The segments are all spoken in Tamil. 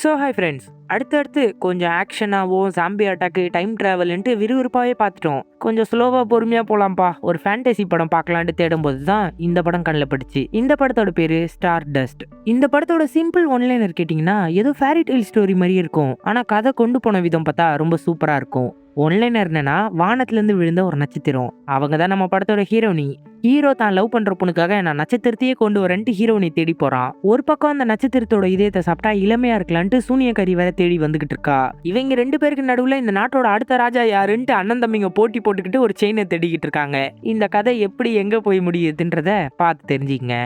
Hi friends. அடுத்தடுத்து கொஞ்சம் ஆக்ஷனாவும், ஜாம்பி அட்டாக்கு, டைம் டிராவல்ன்ட்டு விறுவிறுப்பாவே பார்த்துட்டோம். கொஞ்சம் ஸ்லோவா பொறுமையா போலாம்ப்பா. ஒரு ஃபேண்டசி படம் பார்க்கலான்ட்டு தேடும்போது தான் இந்த படம் கண்ல பட்டுச்சு. இந்த படத்தோட பேரு ஸ்டார் டஸ்ட். இந்த படத்தோட சிம்பிள் ஒன்லைனர் கேட்டிங்கன்னா, ஏதோ ஃபேரி டெய்ல் ஸ்டோரி மாரியே இருக்கும். ஆனா கதை கொண்டு போன விதம் பார்த்தா ரொம்ப சூப்பரா இருக்கும். ஒன்லைனர் என்னன்னா, வானத்திலிருந்து விழுந்த ஒரு நட்சத்திரம். அவங்க தான் நம்ம படத்தோட ஹீரோயினி. ஹீரோ தான் லவ் பண்ற பொண்ணுக்காக நான் நட்சத்திரத்தையே கொண்டு வரேன்ட்டு ஹீரோயினி தேடி போறான். ஒரு பக்கம் அந்த நட்சத்திரத்தோட இதயத்தை சாப்பிட்டா இளமையா இருக்கலான்ட்டு சூனியக்காரி வேற தேடி வந்துகிட்டு இருக்கா. இவங்க ரெண்டு பேருக்கு நடுவுல இந்த நாட்டோட அடுத்த ராஜா யாருன்ட்டு அண்ணன் தம்பிங்க போட்டி போட்டுக்கிட்டு ஒரு செயினை தேடிக்கிட்டு இருக்காங்க. இந்த கதை எப்படி எங்க போய் முடியுதுன்றத பார்த்து தெரிஞ்சுக்கங்க.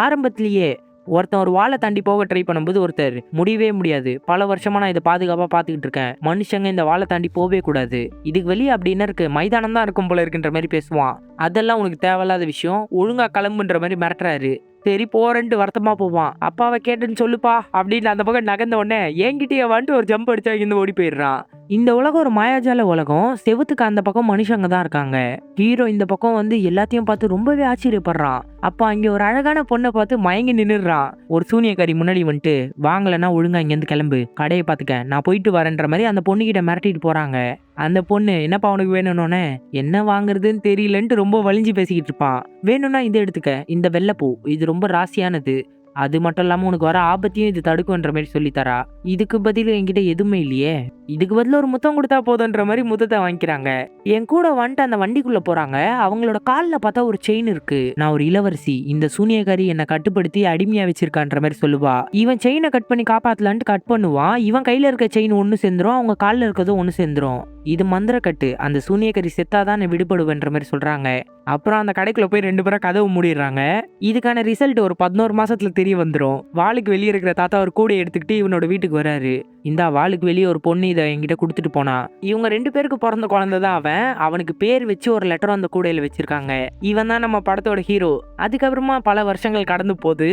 ஆரம்பத்திலேயே ஒருத்தன் ஒரு வாழை தாண்டி போக ட்ரை பண்ணும்போது ஒருத்தர் முடியவே முடியாது, பல வருஷமா நான் இதை பாதுகாப்பா பாத்துக்கிட்டு இருக்கேன், மனுஷங்க இந்த வாழை தாண்டி போவே கூடாது, இதுக்கு வெளியே அப்படின்னு இருக்கு, மைதானம் தான் இருக்கும் போல இருக்குன்ற மாதிரி பேசுவான். அதெல்லாம் உனக்கு தேவையில்லாத விஷயம், ஒழுங்கா கிளம்புன்ற மாதிரி மிரட்டுறாரு. சரி போறேன்ட்டு வருத்தமா போவான். அப்பாவை கேட்டுன்னு சொல்லுப்பா அப்படின்னு அந்த பக்கம் நகர்ந்த உடனே என்கிட்டயே வந்துட்டு ஒரு ஜம்ப் அடிச்சா இருந்து ஓடி போயிடுறான். இந்த உலகம் ஒரு மாயாஜால உலகம். செவுத்துக்கு அந்த பக்கம் மனுஷங்க தான் இருக்காங்க. ஹீரோ இந்த பக்கம் வந்து எல்லாத்தையும் பார்த்து ரொம்பவே ஆச்சரியப்படுறான். அப்ப அங்க ஒரு அழகான பொண்ணை பார்த்து மயங்கி நின்னுறான். ஒரு சூனியக்காரி முன்னாடி வந்துட்டு, வாங்கலன்னா ஒழுங்கா இங்க இருந்து கிளம்பு, கடையை பாத்துக்க, நான் போயிட்டு வரேன்ற மாதிரி அந்த பொண்ணு கிட்ட மிரட்டிட்டு போறாங்க. அந்த பொண்ணு என்னப்பா உனக்கு வேணும்னோன்னு, என்ன வாங்குறதுன்னு தெரியலன்ட்டு ரொம்ப வலிஞ்சு பேசிக்கிட்டு இருப்பான். வேணும்னா இதை எடுத்துக்க, இந்த வெள்ளைப்பூ இது ரொம்ப ராசியானது, அது மட்டும் இல்லாம உனக்கு வர ஆபத்தையும் இது தடுக்குன்ற மாதிரி சொல்லி தரா. இதுக்கு பதில் என்கிட்ட எதுவுமே இல்லையே, இதுக்கு பதில் ஒரு முத்தம் கொடுத்தா போதுன்ற மாதிரி முத்தத்தை வாங்கிக்கிறாங்க. என் கூட வந்துட்டு அந்த வண்டிக்குள்ள போறாங்க. அவங்களோட காலில் பார்த்தா ஒரு செயின் இருக்கு. நான் ஒரு இளவரசி, இந்த சூனியக்காரி என்னை கட்டுப்படுத்தி அடிமையா வச்சிருக்கான்ற மாதிரி சொல்லுவா. இவன் செயினை கட் பண்ணி காப்பாத்தலான்ட்டு கட் பண்ணுவான். இவன் கையில இருக்க செயின் ஒன்னு சேர்ந்துரும், அவங்க காலில் இருக்கிறதும் ஒன்னு சேர்ந்துரும். இது மந்திர கட்டு, அந்த சூனியக்காரி செத்தாதான் விடுபடுவேன்ற மாதிரி சொல்றாங்க. அப்புறம் அந்த கடைக்குள்ள போய் ரெண்டு பேரும் கதவு மூடிடுறாங்க. இதுக்கான ரிசல்ட் ஒரு 11 மாசத்துல தெரிய வந்துடும். வாளுக்கு வெளியே இருக்கிற தாத்தா ஒரு கூடை எடுத்துக்கிட்டு இவனோட வீட்டுக்கு வராரு. இந்த வாளுக்கு வெளியே ஒரு பொண்ணு இதை என்கிட்ட கொடுத்துட்டு போனா, இவங்க ரெண்டு பேருக்கு பிறந்த குழந்தை தான் அவன். அவனுக்கு பேர் வச்சு ஒரு லெட்டர் அந்த கூடையில வச்சிருக்காங்க. இவன் தான் நம்ம படத்தோட ஹீரோ. அதுக்கப்புறமா பல வருஷங்கள் கடந்து போது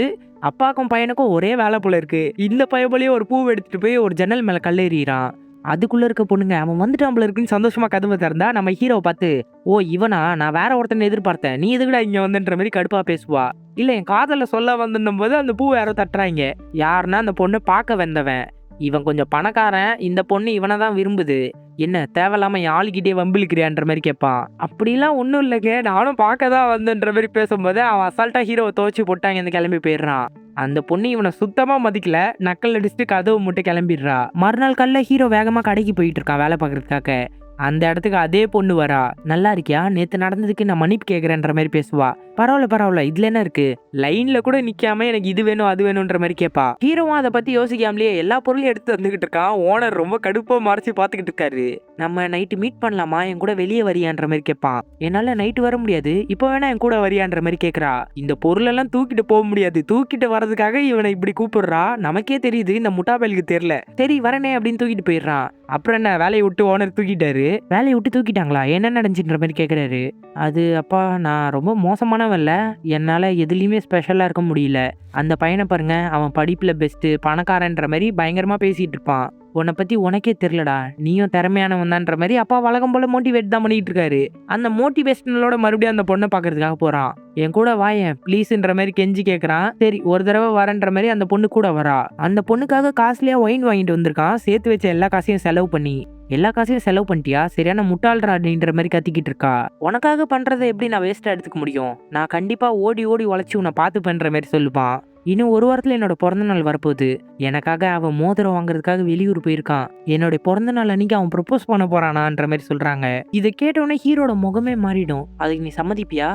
அப்பாக்கும் பையனுக்கும் ஒரே வேலை போல இருக்கு. இந்த பையன் போலயே ஒரு பூவை எடுத்துட்டு போய் ஒரு ஜன்னல் மேல கல்லெறிறான். அதுக்குள்ள இருக்க பொண்ணுங்க அவன் வந்துட்டான் போல இருக்குன்னு சந்தோஷமா கதவை திறந்தா நம்ம ஹீரோவை பார்த்து, ஓ இவனா, நான் வேற ஒருத்தனை எதிர்பார்த்தேன், நீ எதுக்குடா இங்க வந்துன்ற மாதிரி கடுப்பா பேசுவா. இல்ல என் காதல சொல்ல வந்துன்னும் போது அந்த பூவை யாரோ தட்டுறாங்க. யாருன்னா அந்த பொண்ணை பார்க்க வந்தவன். இவன் கொஞ்சம் பணக்காரன், இந்த பொண்ணு இவனை தான் விரும்புது. என்ன தேவையில்லாம என் ஆளுகிட்டே வம்பிழுக்கிறியான்ற மாதிரி கேட்பான். அப்படிலாம் ஒன்றும் இல்லைங்க, நானும் பார்க்க தான் வந்தேன்ற மாதிரி பேசும்போது அவன் அசால்ட்டா ஹீரோவை துவச்சி போட்டாங்க, இந்த கிளம்பி போயிடுறான். அந்த பொண்ணு இவனை சுத்தமா மதிக்கல, நக்கல் அடிச்சுட்டு கதவு மட்டும் கிளம்பிடுறா. மறுநாள் காலைல ஹீரோ வேகமா கடைக்கு போயிட்டு இருக்கான் வேலை பார்க்கறதுக்காக. அந்த இடத்துக்கு அதே பொண்ணு வரா. நல்லா இருக்கியா, நேத்து நடந்ததுக்கு நான் மன்னிப்பு கேட்கறேன்ற மாதிரி பேசுவா. பரவாயில்ல பரவாயில்ல, இதுல என்ன இருக்கு, லைன்ல கூட நிக்காம எனக்கு இது வேணும் அது வேணும்ன்ற மாதிரி கேட்பா. ஹீரோவும் அதை பத்தி யோசிக்காமலேயே எல்லா பொருளையும் எடுத்து வந்துகிட்டு இருக்கான். ஓனர் ரொம்ப கடுப்பா மறைச்சு பாத்துக்கிட்டு இருக்காரு. நம்ம நைட்டு மீட் பண்ணலாமா, என் கூட வெளியே வரியான்ற மாதிரி கேட்பான். என்னால நைட்டு வர முடியாது, இப்போ வேணா என் கூட வரியான்ற மாதிரி கேட்கறா. இந்த பொருள் எல்லாம் தூக்கிட்டு போக முடியாது, தூக்கிட்டு வர்றதுக்காக இவனை இப்படி கூப்பிடுறா. நமக்கே தெரியுது இந்த முட்டாபேலுக்கு தெரியல. சரி வரனே அப்படின்னு தூக்கிட்டு போயிடுறான். அப்புறம் என்ன, வேலையை விட்டு ஓனர் தூக்கிட்டாரு. வேலையை விட்டு தூக்கிட்டாங்களா, என்ன நடந்துச்சுன்ற மாதிரி கேட்குறாரு. அது அப்பா, நான் ரொம்ப மோசமானவன் இல்லை, என்னால் எதுலேயுமே ஸ்பெஷலாக இருக்க முடியல. அந்த பையனை பாருங்க, அவன் படிப்பில் பெஸ்ட்டு, பணக்காரன்ற மாதிரி பயங்கரமாக பேசிகிட்டு இருப்பான். உன்னை பற்றி உனக்கே தெரிலடா, நீயும் திறமையானவன் தான்ற மாதிரி அப்பா வழக்கம் போல் மோட்டிவேட் தான் பண்ணிகிட்டு இருக்காரு. அந்த மோட்டிவேஷனலோட மறுபடியும் அந்த பொண்ணை பார்க்கறதுக்காக போகிறான். என் கூட வாயேன் ப்ளீஸ்ன்ற மாதிரி கெஞ்சி கேட்குறான். சரி ஒரு தடவை வரேன்ற மாதிரி அந்த பொண்ணு கூட வரா. அந்த பொண்ணுக்காக காஸ்ட்லியாக ஒயின் வாங்கிட்டு வந்திருக்கான். சேர்த்து வச்ச எல்லா காசையும் செலவு பண்ணி. எல்லா காசையும் செலவு பண்ணிட்டியா, சரியான முட்டாள்றா அப்படின்ற மாதிரி கத்திக்கிட்டு இருக்கா. உனக்காக பண்றதை எப்படி நான் வேஸ்டா எடுத்துக்க முடியும், நான் கண்டிப்பா ஓடி ஓடி உழைச்சி உன்னை பார்த்து பண்ற மாதிரி சொல்லுவான். இன்னும் ஒரு வாரத்துல என்னோட பிறந்த நாள் வரப்போகுது, எனக்காக அவன் மோதிரம் வாங்குறதுக்காக வெளியூர் போயிருக்கான். என்னோட பிறந்த நாள் அன்னைக்கு அவன் ப்ரப்போஸ் பண்ண போறானான்ற மாதிரி சொல்றாங்க. இதை கேட்டோன்னே ஹீரோட முகமே மாறிடும். அதுக்கு நீ சம்மதிப்பியா,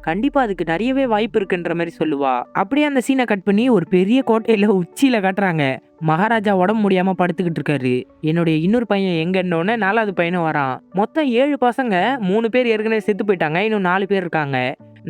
கண்டிப்பா அதுக்கு நிறையவே வாய்ப்பு இருக்குன்ற மாதிரி சொல்லுவா. அப்படியே அந்த சீனை கட் பண்ணி ஒரு பெரிய கோட்டையில உச்சியில காட்டுறாங்க. மகாராஜா உடம்பு முடியாம படுத்துக்கிட்டு இருக்காரு. என்னுடைய இன்னொரு பையன் எங்கன்னொன்னு 4வது பையனும் வரான். மொத்தம் 7 பசங்க, 3 பேர் ஏற்கனவே செத்து போயிட்டாங்க, இன்னும் 4 பேர் இருக்காங்க.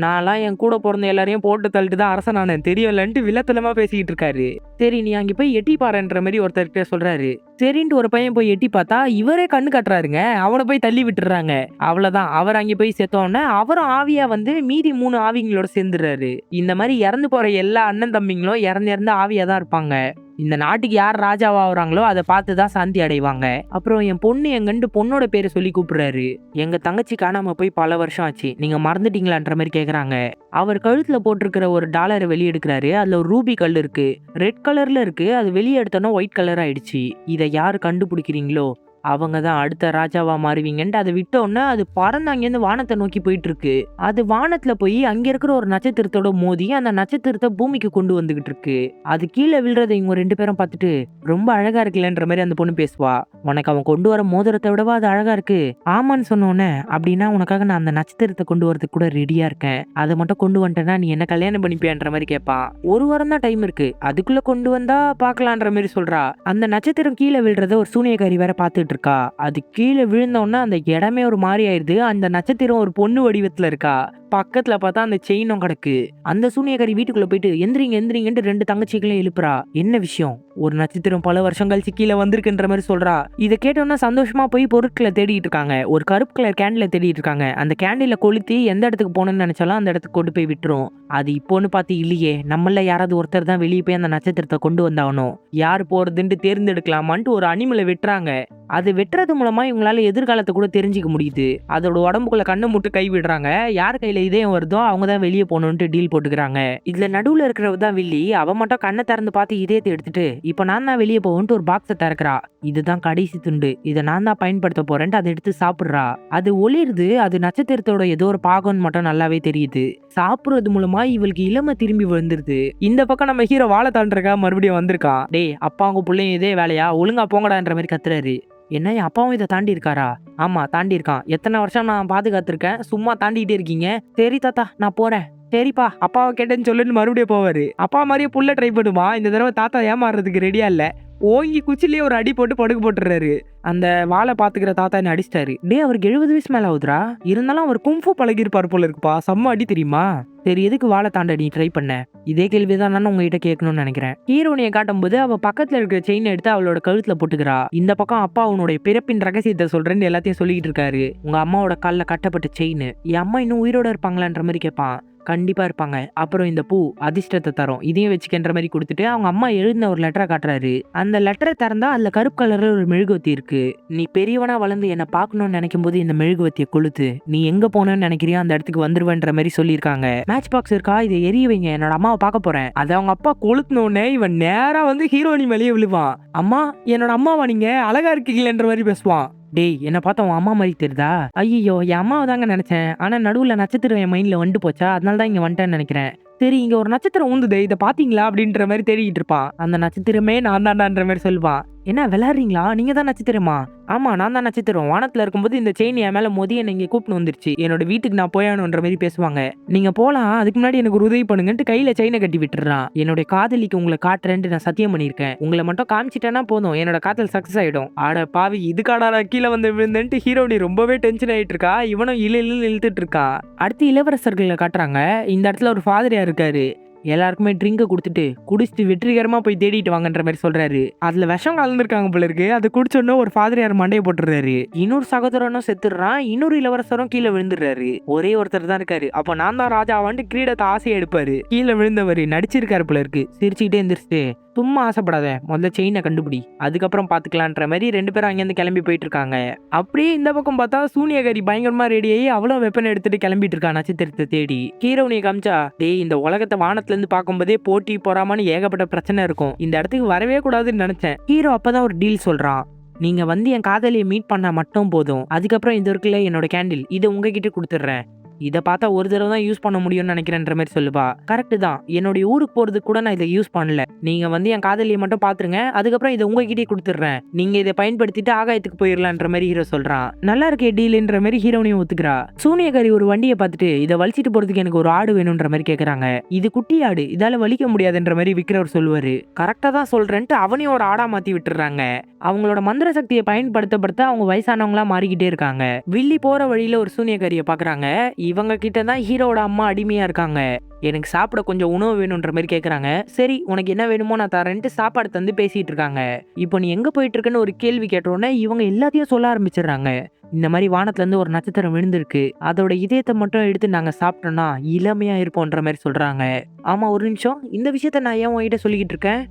நான்லாம் என் கூட பிறந்த எல்லாரையும் போட்டு தள்ளிட்டு தான் அரசனான தெரியலன்ட்டு வில்லத்தனமா பேசிக்கிட்டு இருக்காரு. சரி நீ அங்கே போய் எட்டி பாருன்ற மாதிரி ஒருத்தர்கிட்ட சொல்றாரு. சரின்ட்டு ஒரு பையன் போய் எட்டி பார்த்தா இவரே கண்ணு கட்டுறாருங்க. அவனை போய் தள்ளி விட்டுறாங்க. அவ்வளவுதான், அவர் அங்கே போய் செத்தோன்னே அவரும் ஆவியா வந்து மீதி 3 ஆவிங்களோட சேர்ந்துடுறாரு. இந்த மாதிரி இறந்து போற எல்லா அண்ணன் தம்பிங்களும் இறந்து இறந்து ஆவியா தான் இருப்பாங்க. இந்த நாட்டுக்கு யார் ராஜாவாகிறாங்களோ அதை பார்த்து தான் சாந்தி அடைவாங்க. அப்புறம் என் பொண்ணு எங்கன்ட்டு பொண்ணோட பேரை சொல்லி கூப்பிடுறாரு. எங்க தங்கச்சி காணாம போய் பல வருஷம் ஆச்சு, நீங்க மறந்துட்டீங்களான்ற மாதிரி கேக்குறாங்க. அவர் கழுத்துல போட்டிருக்கிற ஒரு டாலரை வெளியே எடுக்கிறாரு. அதுல ஒரு ரூபி கல் இருக்கு, ரெட் கலர்ல இருக்கு. அது வெளியே எடுத்தோன்னா ஒயிட் கலர் ஆயிடுச்சு. இதை யாரு கண்டுபிடிக்கிறீங்களோ அவங்க தான் அடுத்த ராஜாவா மாறுவீங்கன்ட்டு அதை விட்டோன்னா அது பறந்து அங்கேருந்து வானத்தை நோக்கி போயிட்டு இருக்கு. அது வானத்துல போய் அங்க இருக்கிற ஒரு நட்சத்திரத்தோட மோதி அந்த நட்சத்திரத்தை பூமிக்கு கொண்டு வந்துகிட்டு இருக்கு. அது கீழே விழுறதை இவங்க 2 பேரும் பார்த்துட்டு ரொம்ப அழகா இருக்குல்லன்ற மாதிரி அந்த பொண்ணு பேசுவா. உனக்கு அவன் கொண்டு வர மோதிரத்தை விடவா அது அழகா இருக்கு? ஆமான்னு சொன்னோன்னே, அப்படின்னா உனக்காக நான் அந்த நட்சத்திரத்தை கொண்டு வரதுக்கு கூட ரெடியா இருக்கேன், அதை மட்டும் கொண்டு வந்துட்டேன்னா நீ என்ன கல்யாணம் பண்ணிப்பியான்ற மாதிரி கேட்பான். 1 வாரம் தான் டைம் இருக்கு, அதுக்குள்ள கொண்டு வந்தா பாக்கலான்ற மாதிரி சொல்றா. அந்த நட்சத்திரம் கீழே விழுறத ஒரு சூனியக்காரி வேற பார்த்துட்டு இருக்கா. அது கீழே விழுந்தோன்னா அந்த இடமே ஒரு மாதிரி ஆயிடுது. அந்த நட்சத்திரம் ஒரு பொண்ணு வடிவத்துல இருக்கா. பக்கத்துல பார்த்தா அந்த செயினும் கிடக்கு. அந்த சூனியக்காரி வீட்டுக்குள்ள போயிட்டு எந்திரிங்க எந்திரிங்கன்ட்டு 2 தங்கச்சிகளையும் எழுப்புறா. என்ன விஷயம்? ஒரு நட்சத்திரம் பல வருஷம் கழிச்சு கீழே வந்திருக்குன்ற மாதிரி சொல்றா. இதை கேட்டோன்னா சந்தோஷமா போய் பொருட்களை தேடிட்டு இருக்காங்க. ஒரு கருப்பு கலர் கேண்டில தேடிட்டு இருக்காங்க. அந்த கேண்டில கொளுத்தி எந்த இடத்துக்கு போகணும்னு நினைச்சாலும் அந்த இடத்துக்கு கொண்டு போய் விட்டுரும். அது இப்போன்னு பார்த்து இல்லையே, நம்மள யாராவது ஒருத்தர் தான் வெளியே போய் அந்த நட்சத்திரத்தை கொண்டு வந்தாகணும். யார் போறதுன்ட்டு தேர்ந்தெடுக்கலாமான்ட்டு ஒரு அனிமலை வெட்டுறாங்க. அது வெட்டுறது மூலமா இவங்களால எதிர்காலத்தை கூட தெரிஞ்சுக்க முடியுது. அதோட உடம்புக்குள்ள கண்ணை முட்டு கை விடுறாங்க. யார் கையில இதயம் வருதோ அவங்க தான் வெளியே போகணும்னு டீல் போட்டுக்கிறாங்க. இதுல நடுவுல இருக்கிறவ தான் வில்லி. அவ மட்டும் கண்ணை திறந்து பார்த்து இதயத்தை எடுத்துட்டு இப்ப நான் தான் வெளியே போகணும்ட்டு ஒரு பாக்ஸை திறக்கிறா. இதுதான் கடைசி துண்டு, இதை நான் தான் பயன்படுத்த போறேன்ட்டு அதை எடுத்து சாப்பிடுறா. அது ஒளிருது. அது நட்சத்திரத்தோட ஏதோ ஒரு பாகம்னு மட்டும் நல்லாவே தெரியுது. சாப்பிடுறது மூலமா இவளுக்கு இளமை திரும்பி விழுந்துருது. இந்த பக்கம் நம்ம ஹீரோ வாழை தாண்டறக்கா மறுபடியும் வந்திருக்கான். டேய், அப்பாவுங்க பிள்ளையும் இதே வேலையா, ஒழுங்கா போங்கடான்ற மாதிரி கத்துறாரு. என்ன, அப்பாவும் இதை தாண்டி இருக்காரா? ஆமா, தாண்டி இருக்கான். எத்தனை வருஷம் நான் பாதுகாத்திருக்கேன், சும்மா தாண்டிட்டே இருக்கீங்க. சரி தாத்தா, நான் போறேன். சரிப்பா, அப்பாவை கேட்டேன்னு சொல்லுன்னு மறுபடியும் போவாரு. அப்பா மாதிரியே புள்ள ட்ரை பண்ணுமா. இந்த தடவை தாத்தா ஏமாறுறதுக்கு ரெடியா இல்ல. ஓங்கி குச்சிலேயே ஒரு அடி போட்டு படுக்க போட்டுறாரு. அந்த வாழை பாத்துக்கிற தாத்தா என்ன அடிச்சிட்டாரு. டே, அவருக்கு 70 வயசு மேல ஆகுதுரா. இருந்தாலும் அவர் கும்ஃபு பழகிருப்பாரு போல இருக்குப்பா. செம்ம அடி தெரியுமா? சரி, எதுக்கு வாழை தாண்ட நீ ட்ரை பண்ண? இதே கேள்விதான் நான் உங்ககிட்ட கேட்கணும்னு நினைக்கிறேன். ஹீரோனியை காட்டும் போது அவ பக்கத்துல இருக்கிற செயின் எடுத்து அவளோட கழுத்துல போட்டுக்கிறா. இந்த பக்கம் அப்பா உன்னுடைய பிறப்பின் ரகசியத்தை சொல்றேன்னு எல்லாத்தையும் சொல்லிக்கிட்டு இருக்காரு. உங்க அம்மாவோட கால்ல கட்டப்பட்ட செயின், என் அம்மா இன்னும் உயிரோட இருப்பாங்களான்ற மாதிரி கேட்பான். கண்டிப்பா இருப்பாங்க. அப்புறம் இந்த பூ அதிர்ஷ்டத்தை தரும், இதையும் வச்சுக்கின்ற மாதிரி கொடுத்துட்டு அவங்க அம்மா எழுதின ஒரு லெட்டரை காட்டுறாரு. அந்த லெட்டரை திறந்தா அதுல கருப்பு கலர்ல ஒரு மெழுகுவத்தி இருக்கு. நீ பெரியவனா வளர்ந்து என்ன பார்க்கணும்னு நினைக்கும் போது இந்த மெழுகுவத்தியை கொளுத்து, நீ எங்க போனன்னு நினைக்கிறியோ அந்த இடத்துக்கு வந்துருவன்ற மாதிரி சொல்லியிருக்காங்க. மேட்ச் பாக்ஸ் இருக்கா, இதை எரிய வைங்க, என்னோட அம்மாவை பார்க்க போறேன். அதை அவங்க அப்பா கொளுத்தினோடனே இவன் நேரா வந்து ஹீரோனி மேலேயே விழுவான். அம்மா, என்னோட அம்மாவா நீங்க, அழகா இருக்கீங்களேன்ற மாதிரி பேசுவான். டேய், என்ன பார்த்தா உன் அம்மா மாதிரி தெரியுதா? ஐயோ, என் அம்மாவை தாங்க நினைச்சேன். ஆனா நடுவுல நட்சத்திரம் என் மைண்ட்ல வந்துட்டு போச்சா, அதனால தான் இங்க வந்துட்டேன்னு நினைக்கிறேன். சரி, இங்க ஒரு நட்சத்திரம் ஊந்துதே, இதை பாத்தீங்களா அப்படின்ற மாதிரி தேடிட்டு இருப்பான். அந்த நட்சத்திரமே நான் தான்டான்ற மாதிரி சொல்லுவான். என்ன விளையாடுறீங்களா, நீங்க தான் நட்சத்திரமா? ஆமா, நான் தான் நட்சத்திரம். வானத்துல இருக்கும்போது இந்த செயின் என் மேல மோதி என்னை இங்க கூப்பிட்டு வந்துருச்சு. என்னோட வீட்டுக்கு நான் போயானுன்ற மாதிரி பேசுவாங்க. நீங்க போலாம், அதுக்கு முன்னாடி எனக்கு ஒரு உதவி பண்ணுங்கன்ட்டு கையில செயினை கட்டி விட்டுறான். என்னோட காதலிக்கு உங்களை காட்டுறேன்ட்டு நான் சத்தியம் பண்ணிருக்கேன். உங்களை மட்டும் காமிச்சிட்டேன்னா போதும், என்னோட காதல் சக்சஸ் ஆயிடும். ஆட பாவி, இதுக்காடா கீழே வந்து விழுந்துட்டு ஹீரோனி ரொம்பவே டென்ஷன் ஆயிட்டு இருக்கா. இவனும் இழுத்துட்டு இருக்கா. அடுத்து இளவரசர்களை காட்டுறாங்க. இந்த இடத்துல ஒரு ஃபாதரியா இருக்காரு. எல்லாருக்குமே ட்ரிங்கை கொடுத்துட்டு குடிச்சிட்டு வெற்றிகரமா போய் தேடிட்டு வாங்கன்ற மாதிரி சொல்றாரு. அதுல விஷம் கலந்துருக்காங்க போல இருக்கு. அதை குடிச்சோன்னு ஒரு ஃபாதரியார் மண்டையை போட்டுறாரு. இன்னொரு சகோதரனும் செத்துடுறான். இன்னொரு இளவரசரும் கீழே விழுந்துடுறாரு. ஒரே ஒருத்தர் தான் இருக்காரு. அப்ப நான் தான் ராஜாவான்ட்டு கிரீடத்தை ஆசையை எடுப்பாரு. கீழே விழுந்தவர் நடிச்சிருக்காரு போல இருக்கு. சிரிச்சுக்கிட்டே எந்திரிச்சிட்டு, சும்மா ஆசைப்படாத, முதல்ல செயினை கண்டுபிடி, அதுக்கப்புறம் பாத்துக்கலான்ற மாதிரி 2 பேரும் அங்கேருந்து கிளம்பி போயிட்டு இருக்காங்க. அப்படியே இந்த பக்கம் பார்த்தா சூனியகாரி பயங்கரமா ரெடி ஆகி அவளும் வெப்பன் எடுத்துட்டு கிளம்பிட்டு இருக்கா நட்சத்திரத்தை தேடி. ஹீரோனியை காமிச்சா, டேய், இந்த உலகத்தை வானத்துல இருந்து பார்க்கும்போதே போட்டி போறாமன்னு ஏகப்பட்ட பிரச்சனை இருக்கும், இந்த இடத்துக்கு வரவே கூடாதுன்னு நினைச்சேன். ஹீரோ அப்பதான் ஒரு டீல் சொல்றான். நீங்க வந்து என் காதலியை மீட் பண்ணா மட்டும் போதும், அதுக்கப்புறம் இது இருக்குல்ல என்னோட கேண்டில், இதை உங்ககிட்ட கொடுத்துட்றேன். இதை பார்த்தா ஒரு தடவை தான் யூஸ் பண்ண முடியும்னு நினைக்கிறேன்ற மாதிரி சொல்லுவா. கரெக்ட் தான், என்னுடைய ஊருக்கு போறதுக்கு கூட நான் இதை யூஸ் பண்ணல. நீங்க வந்து என் காதலியை மட்டும் பாத்துருங்க, அதுக்கப்புறம் இதை உங்ககிட்டே கொடுத்துட்றேன். நீங்க இதை பயன்படுத்திட்டு ஆகாயத்துக்கு போயிடலான்ற மாதிரி ஹீரோ சொல்றான். நல்லா இருக்கே டீல்ன்ற மாதிரி ஹீரோனையும் ஒத்துக்கிறா. சூனியகாரி ஒரு வண்டியை பார்த்துட்டு, இதை வலிச்சிட்டு போறதுக்கு எனக்கு ஒரு ஆடு வேணும்ன்ற மாதிரி கேட்கறாங்க. இது குட்டி ஆடு, இதால வலிக்க முடியாதுன்ற மாதிரி விக்கிறவர் சொல்லுவாரு. கரெக்டா தான் சொல்றேன்ட்டு அவனையும் ஒரு ஆடா மாத்தி விட்டுறாங்க. அவங்களோட மந்திர சக்தியை பயன்படுத்த அவங்க வயசானவங்களா மாறிக்கிட்டே இருக்காங்க. வில்லி போற வழியில ஒரு சூனியக்காரியை பாக்குறாங்க. இவங்க கிட்ட தான் ஹீரோட அம்மா அடிமையா இருக்காங்க. எனக்கு சாப்பிட கொஞ்சம் உணவு வேணும்ன்ற மாதிரி கேட்குறாங்க. சரி, உனக்கு என்ன வேணுமோ நான் தரேன்ட்டு சாப்பாடு தந்து பேசிட்டு இருக்காங்க. இப்போ நீ எங்க போயிட்டு இருக்கன்னு ஒரு கேள்வி கேட்டோன்னே இவங்க எல்லாத்தையும் சொல்ல ஆரம்பிச்சிடுறாங்க. இந்த மாதிரி வானத்துல இருந்து ஒரு நட்சத்திரம் விழுந்திருக்கு, அதோட இதயத்தை மட்டும் எடுத்து நாங்க சாப்பிட்டோம்னா இளமையா இருப்போம்ன்ற மாதிரி சொல்றாங்க. ஆமா, ஒரு நிமிஷம், இந்த விஷயத்த நான் ஏன் உங்ககிட்ட சொல்லிக்கிட்டு இருக்கேன்?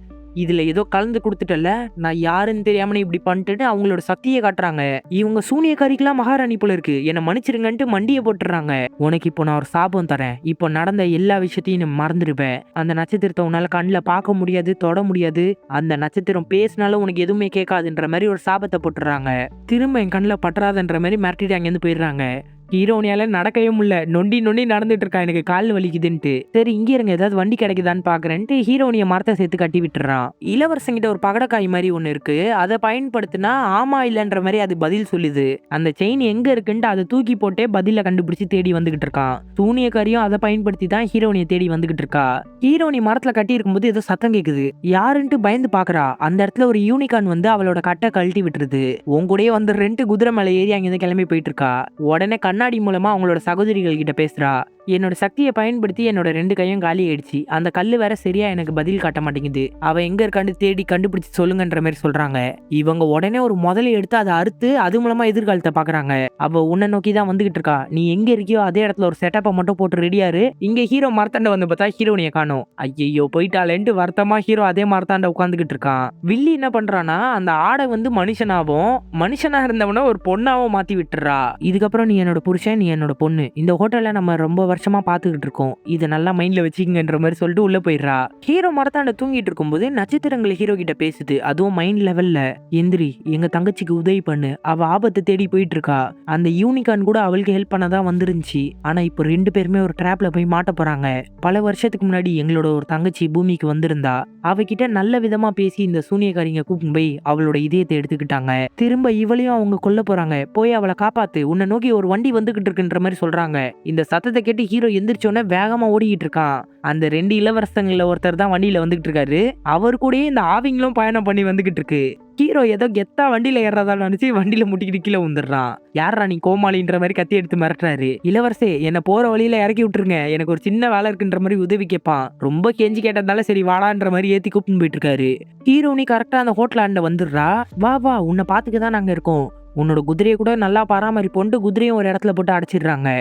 இதுல ஏதோ கலந்து கொடுத்துட்டல, நான் யாருன்னு தெரியாம நீ இப்படி பண்ணிட்டு அவங்களோட சக்தியை காட்டுறாங்க. இவங்க சூனியக்காரிக்கெல்லாம் மகாராணி போல இருக்கு, என்ன மன்னிச்சிருங்கன்ட்டு மண்டியை போட்டுறாங்க. உனக்கு இப்போ நான் ஒரு சாபம் தரேன், இப்போ நடந்த எல்லா விஷயத்தையும் நீ மறந்துடுவேன். அந்த நட்சத்திரத்தை உன்னால கண்ணில் பார்க்க முடியாது, தொட முடியாது, அந்த நட்சத்திரம் பேசினாலும் உனக்கு எதுவுமே கேட்காதுன்ற மாதிரி ஒரு சாபத்தை போட்டுறாங்க. திரும்ப என் கண்ணில் பற்றாதுன்ற மாதிரி மிரட்டிட்டு அங்கேருந்து போயிடுறாங்க. ஹீரோனியால நடக்கவே முடியல, நொண்டி நொண்டி நடந்துட்டு இருக்கா, எனக்கு கால் வலிக்குதுன்ட்டு. சரி இங்கே இருங்க ஏதாவது வண்டி கிடைக்குதான்னு பாக்குறேன்ட்டு ஹீரோனிய மரத்தை சேர்த்து கட்டி விட்டுறான். இளவரசங்கிட்ட ஒரு பகடக்காய் மாதிரி ஒண்ணு இருக்கு, அதை பயன்படுத்தினா ஆமா இல்லன்ற மாதிரி அது பதில் சொல்லுது. அந்த செயின் எங்க இருக்குன்ட்டு அதை தூக்கி போட்டே பதில கண்டுபிடிச்சு தேடி வந்துகிட்டு இருக்கான். சூனியக்காரியும் அதை பயன்படுத்தி தான் ஹீரோனியை தேடி வந்துகிட்டு இருக்கா. ஹீரோனி மரத்துல கட்டி இருக்கும்போது ஏதோ சத்தம் கேக்குது, யாருன்ட்டு பயந்து பாக்குறா. அந்த இடத்துல ஒரு யூனிகார்ன் வந்து அவளோட கட்டை கழட்டி விட்டுருது. உன் கூடயே வந்து 2 குதிரை மேல ஏறி அங்கிருந்து கிளம்பி போயிட்டு இருக்கா. உடனே கண்ணாடி மூலமா அவங்களோட சகோதரிகள் கிட்ட பேசுறா. என்னோட சக்தியை பயன்படுத்தி என்னோட 2 கையும் காலி ஆயிடுச்சு, அந்த கல்லு வேற சரியா எனக்கு பதில் காட்ட மாட்டேங்குது, அவ எங்க இருக்கான்னு தேடி கண்டுபிடிச்சு சொல்லுங்கன்ற மாதிரி சொல்றாங்க. இவங்க உடனே ஒரு முதலை எடுத்து அதை அறுத்து அது மூலமா எதிர்காலத்தை பாக்குறாங்க. அவ உன்னை நோக்கி தான் வந்துகிட்டு இருக்கா, நீ எங்க இருக்கியோ அதே இடத்துல ஒரு செட்டப்பை மட்டும் போட்டு ரெடியாரு. இங்க ஹீரோ மரத்தாண்ட வந்து பார்த்தா ஹீரோனியை காணோம். ஐயோ போயிட்டாலேன்ட்டு வருத்தமா ஹீரோ அதே மரத்தாண்ட உட்காந்துக்கிட்டு இருக்கான். வில்லி என்ன பண்றானா, அந்த ஆடை வந்து மனுஷனாவும் மனுஷனா இருந்தவன ஒரு பொண்ணாவும் மாத்தி விட்டுறா. இதுக்கப்புறம் நீ என்னோட புருஷன், நீ என்னோட பொண்ணு, இந்த ஹோட்டல்ல நம்ம ரொம்ப வருஷமா பாத்துக்கிட்டு இருக்கோம், இதை நல்லா மைண்ட்ல வச்சுக்கங்கன்ற மாதிரி சொல்லிட்டு உள்ள போயிடுறா. ஹீரோ மரத்தாண்ட தூங்கிட்டு இருக்கும்போது நட்சத்திரங்கள் ஹீரோ கிட்ட பேசுது, அதுவும் மைண்ட் லெவல்ல. எந்திரி, எங்க தங்கச்சிக்கு உதவி பண்ணு, அவ ஆபத்தை தேடி போயிட்டு இருக்கா. அந்த யூனிகார்ன் கூட அவளுக்கு ஹெல்ப் பண்ணதான் வந்துருந்துச்சு, ஆனா இப்போ 2 பேருமே ஒரு ட்ராப்ல போய் மாட்ட போறாங்க. பல வருஷத்துக்கு முன்னாடி எங்களோட ஒரு தங்கச்சி பூமிக்கு வந்திருந்தா, அவகிட்ட நல்ல விதமா பேசி இந்த சூனியக்காரிங்க கூப்பிட்டு போய் அவளோட இதயத்தை எடுத்துக்கிட்டாங்க. திரும்ப இவளையும் அவங்க கொல்ல போறாங்க, போய் அவளை காப்பாத்து, உன்னை நோக்கி ஒரு வண்டி வந்துகிட்டு இருக்குன்ற மாதிரி சொல்றாங்க. இந்த சத்தத்தை கேட்டு ஹீரோ எந்திரிச்சோன்னே வேகமா ஓடிக்கிட்டு இருக்கான். அந்த 2 இளவரசங்கள ஒருத்தர் தான் வண்டியில வந்துகிட்டு இருக்காரு, அவர் கூடயே இந்த ஆவிங்களும் பயணம் பண்ணி வந்துகிட்டு இருக்கு. ஹீரோ ஏதோ கெத்தா வண்டியில ஏறதா நினைச்சு வண்டியில முட்டிக்கிட்டு கீழே வந்துடுறான். யாரா நீ கோமாளின்ற மாதிரி கத்தி எடுத்து மிரட்டுறாரு. இளவரசே என்ன போற வழியில இறக்கி விட்டுருங்க, எனக்கு ஒரு சின்ன வேலை இருக்குன்ற மாதிரி உதவி கேட்பான். ரொம்ப கெஞ்சி கேட்டதால சரி வாடான்ற மாதிரி ஏத்தி கூப்பிட்டு போயிட்டு இருக்காரு. ஹீரோனி கரெக்டா அந்த ஹோட்டலாண்ட வந்துடுறா. வா வா, உன்னை பாத்துக்கதான் நாங்க இருக்கோம், உன்னோட குதிரையை கூட நல்லா பராமரிப்போன்ட்டு குதிரையும் ஒரு இடத்துல போட்டு அடைச்சிடுறாங்க.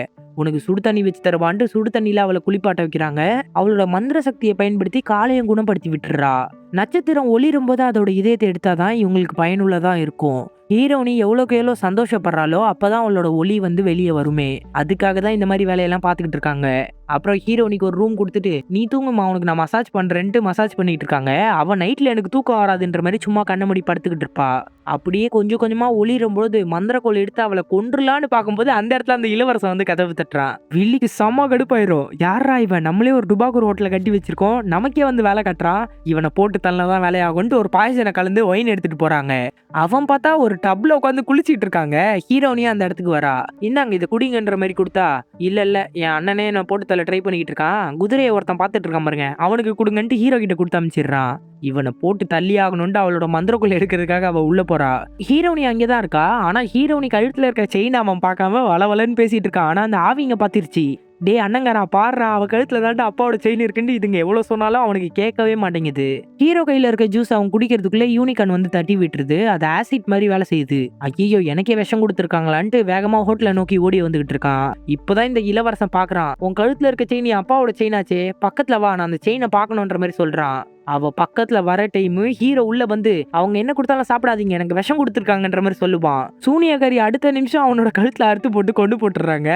உனக்கு சுடு தண்ணி வச்சு தருவான்ட்டு சுடு தண்ணியில அவளை குளிப்பாட்ட வைக்கிறாங்க. அவளோட மந்திர சக்தியை பயன்படுத்தி காலையும் குணப்படுத்தி விட்டுறா. நட்சத்திரம் ஒளிரும் போது அதோட இதயத்தை எடுத்தாதான் இவங்களுக்கு பயனுள்ளதா இருக்கும். ஹீரோனி எவ்வளோக்கு எவ்வளோ சந்தோஷப்படுறாளோ அப்பதான் அவளோட ஒளி வந்து வெளியே வருமே. அதுக்காக தான் இந்த மாதிரி வேலையெல்லாம் பார்த்துக்கிட்டு இருக்காங்க. அப்புறம் ஹீரோனிக்கு ஒரு ரூம் கொடுத்துட்டு நீ தூங்குமா, உனக்கு நான் மசாஜ் பண்றேன்ட்டு மசாஜ் பண்ணிட்டு இருக்காங்க. அவன் நைட்ல எனக்கு தூக்கம் வராதுன்ற மாதிரி சும்மா கண்ண மூடி படுத்துக்கிட்டு இருப்பா. அப்படியே கொஞ்சம் கொஞ்சமா ஒளிரும்போது மந்திரக்கோள் எடுத்து அவளை கொன்றுலான்னு பார்க்கும்போது அந்த இடத்துல அந்த இளவரசன் வந்து கதவு தட்டுறான். வில்லிக்கு செம்ம கடுப்பாயிரும், யாரா இவன், நம்மளே ஒரு டுபாக்கூர் ஹோட்டல கட்டி வச்சிருக்கோம், நமக்கே வந்து வேலை கட்டுறான், இவனை போட்டு தள்ளதான் வேலையாகும்ட்டு ஒரு பாய்சனை கலந்து ஒயின் எடுத்துட்டு போறாங்க. அவன் பார்த்தா ஒரு டப்ல உட்காந்து குளிச்சிட்டு இருக்காங்க. ஹீரோனியா அந்த இடத்துக்கு வரா. இந்தாங்க இதை குடிங்கன்ற மாதிரி கொடுத்தா, இல்ல என் அண்ணனே நான் போட்டு தள்ள ட்ரை பண்ணிக்கிட்டு இருக்கான், குதிரையை ஒருத்தன் பார்த்துட்டு இருக்கான் பாருங்க, அவனுக்கு கொடுங்கன்ட்டு ஹீரோ கிட்ட கொடுத்து அமைச்சிடுறான். இவனை போட்டு தள்ளி ஆகணும்ட்டு அவளோட மந்திரக்குள்ள எடுக்கிறதுக்காக அவ உள்ள போறா. ஹீரோனி அங்கேதான் இருக்கா. ஆனா ஹீரோனி கழுத்துல இருக்க செயின் அவன் பார்க்காம வளவலன்னு பேசிட்டு இருக்கான். ஆனா அந்த ஆவிங்க பாத்திருச்சு. டே அண்ணங்கரா பாடுறா, அவ கழுத்துல தாண்டா அப்பாவோட செயின் இருக்குன்னு இதுங்க எவ்வளவு சொன்னாலும் அவனுக்கு கேட்கவே மாட்டேங்குது. ஹீரோ கையில இருக்க ஜூஸ் அவன் குடிக்கிறதுக்குள்ள யூனிகார்ன் வந்து தட்டி விட்டுருது. அது ஆசிட் மாதிரி வேலை செய்யுது. ஐயோ எனக்கே விஷம் கொடுத்துருக்காங்களான்ட்டு வேகமா ஹோட்டலை நோக்கி ஓடி வந்துகிட்டு இருக்கான். இப்பதான் இந்த இளவரசன் பாக்குறான், உன் கழுத்துல இருக்க செயின் அப்பாவோட செயினாச்சே, பக்கத்துல வா, நான் அந்த செயினை பாக்கணும்ன்ற மாதிரி சொல்றான். அவ பக்கத்துல வர டைம் ஹீரோ உள்ள வந்து அவங்க என்ன கொடுத்தாலும் சாப்பிடாதீங்க, எனக்கு விஷம் கொடுத்துருக்காங்கன்ற மாதிரி சொல்லுவான். சூனியக்காரி அடுத்த நிமிஷம் அவனோட கழுத்துல அறுத்து போட்டு கொண்டு போட்டுறாங்க.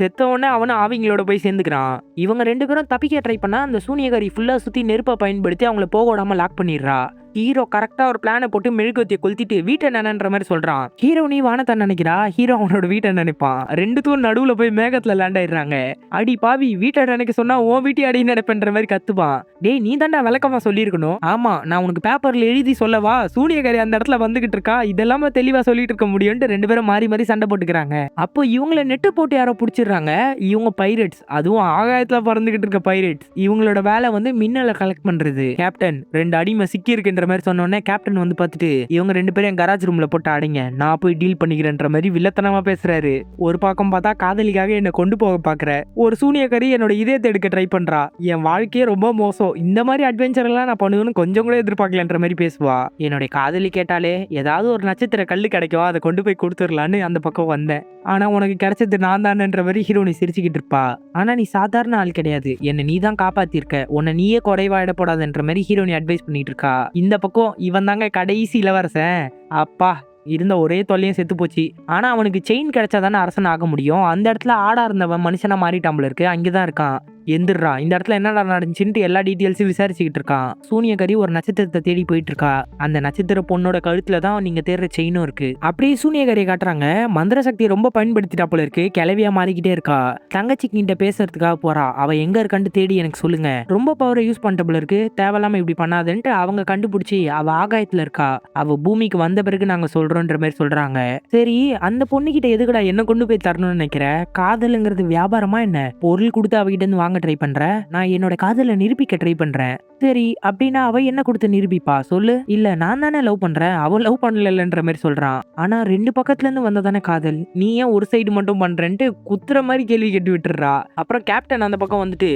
செத்த உடனே அவனும் ஆவிங்களோட போய் சேர்ந்துக்கிறான். இவங்க 2 பேரும் தப்பிக்க ட்ரை பண்ணா அந்த சூனியக்காரி ஃபுல்லா சுத்தி நெருப்பை பயன்படுத்தி அவங்கள போக விடாம லாக் பண்ணிடுறா. ஹீரோ கரெக்டா ஒரு பிளானை போட்டு மெழுகுவத்தியை கொளுத்திட்டு வீட்டை நினைன்ற மாதிரி சொல்றான். ஹீரோ நீ வானத்தை நினைக்கிறா, ஹீரோ அவனோட வீட்டை நினைப்பான். 2 தூரம் நடுவுல போய் மேகத்துல லேண்ட் ஆயிடுறாங்க. அடி பாவி, வீட்டை நினைக்க சொன்னா உன் வீட்டை அடி நினைப்பன்ற மாதிரி கத்துப்பான். டேய் நீ தாண்டா விளக்கமா சொல்லியிருக்கணும். ஆமா நான் உனக்கு பேப்பர்ல எழுதி சொல்லவா, சூனியக்காரி அந்த இடத்துல வந்துகிட்டு இருக்கா, இதெல்லாம் தெளிவா சொல்லிட்டு இருக்க முடியும்ட்டு 2 பேரும் மாறி மாறி சண்டை போட்டுக்கிறாங்க. அப்போ இவங்களை நெட்டு போட்டு யாரோ பிடிச்சிடுறாங்க. இவங்க பைரட்ஸ், அதுவும் ஆகாயத்துல பறந்துகிட்டு இருக்க பைரட்ஸ். இவங்களோட வேலை வந்து மின்னலை கலெக்ட் பண்றது. கேப்டன் 2 அடிமை சிக்கி இருக்கின்ற அப்படின்ற மாதிரி சொன்னோடனே கேப்டன் வந்து பார்த்துட்டு இவங்க 2 பேரும் என் கராஜ் ரூம்ல போட்டு அடைங்க, நான் போய் டீல் பண்ணிக்கிறேன்ற மாதிரி வில்லத்தனமா பேசுறாரு. ஒரு பக்கம் பார்த்தா காதலிக்காக என்னை கொண்டு போக பாக்குற ஒரு சூனியக்காரி என்னோட இதயத்தை எடுக்க ட்ரை பண்றா, என் வாழ்க்கையே ரொம்ப மோசம், இந்த மாதிரி அட்வென்ச்சர் எல்லாம் நான் பண்ணுவேன்னு கொஞ்சம் கூட எதிர்பார்க்கலன்ற மாதிரி பேசுவா. என்னுடைய காதலி கேட்டாலே ஏதாவது ஒரு நட்சத்திர கல்லு கிடைக்கும், அதை கொண்டு போய் கொடுத்துடலான்னு அந்த பக்கம் வந்தேன். ஆனா உனக்கு கிடைச்சது நான் தானேன்ற மாதிரி ஹீரோனி சிரிச்சுக்கிட்டு இருப்பா. ஆனா நீ சாதாரண ஆள் கிடையாது, என்ன நீ தான் காப்பாத்திருக்க, உன்னை நீயே குறைவாயிட போடாதுன்ற மாதிரி ஹீரோனி அட்வைஸ் பண்ணிட்டு இருக்கா. இந்த பக்கம் இவன் தாங்க கடைசி இளவரசன், அப்பா இருந்த ஒரே தொல்லையும் செத்து போச்சு. ஆனா அவனுக்கு செயின் கிடைச்சாதானே அரசன் ஆக முடியும். அந்த இடத்துல ஆடா இருந்தவன் மனுஷனா மாறிட்டாம்பல இருக்கு, அங்கேதான் இருக்கான். எந்திரா, இந்த இடத்துல என்னடா நடந்துச்சுன்ட்டு எல்லா டீட்டெயில்ஸும் விசாரிச்சுக்கிட்டு இருக்கான். சூனியக்காரி ஒரு நட்சத்திரத்தை தேடி போயிட்டு இருக்கா. அந்த நட்சத்திர பொண்ணோட கழுத்துல தான் நீங்க தேடுற செயினும் இருக்கு. அப்படியே சூனியக்காரியை காட்டுறாங்க. மந்திர சக்தியை ரொம்ப பயன்படுத்திட்டா போல இருக்கு, கிளவியா மாறிக்கிட்டே இருக்கா. தங்கச்சி கிட்ட பேசுறதுக்காக போறா. அவ எங்க இருக்கான்னு தேடி எனக்கு சொல்லுங்க, ரொம்ப பவரை யூஸ் பண்ணிட்ட போல இருக்கு, தேவையில்லாம இப்படி பண்ணாதுன்ட்டு அவங்க கண்டுபிடிச்சி அவ ஆகாயத்துல இருக்கா. அவ பூமிக்கு வந்த பிறகு நாங்க சொல்றோன்ற மாதிரி சொல்றாங்க. சரி, அந்த பொண்ணு கிட்ட எதுக்குடா என்ன கொண்டு போய் தரணும்னு நினைக்கிற? காதலுங்கிறது வியாபாரமா என்ன? பொருள் கொடுத்து அவகிட்ட இருந்து வாங்க ட்ரை பண்ற, நான் என்னோட காதலை நிரூபிக்க ட்ரை பண்றேன். சரி, அப்படின்னா அவ என்ன கொடுத்து நிரூபிப்பா சொல்லு? இல்ல நான் தானே லவ் பண்றேன், அவ லவ் பண்ணலன்ற மாதிரி சொல்றான். ஆனா 2 பக்கத்துல இருந்து வந்ததானே காதல், நீ ஏன் ஒரு சைடு மட்டும் பண்றேன்ட்டு குத்துற மாதிரி கேள்வி கேட்டு விட்டுறா. அப்புறம் கேப்டன் அந்த பக்கம் வந்துட்டு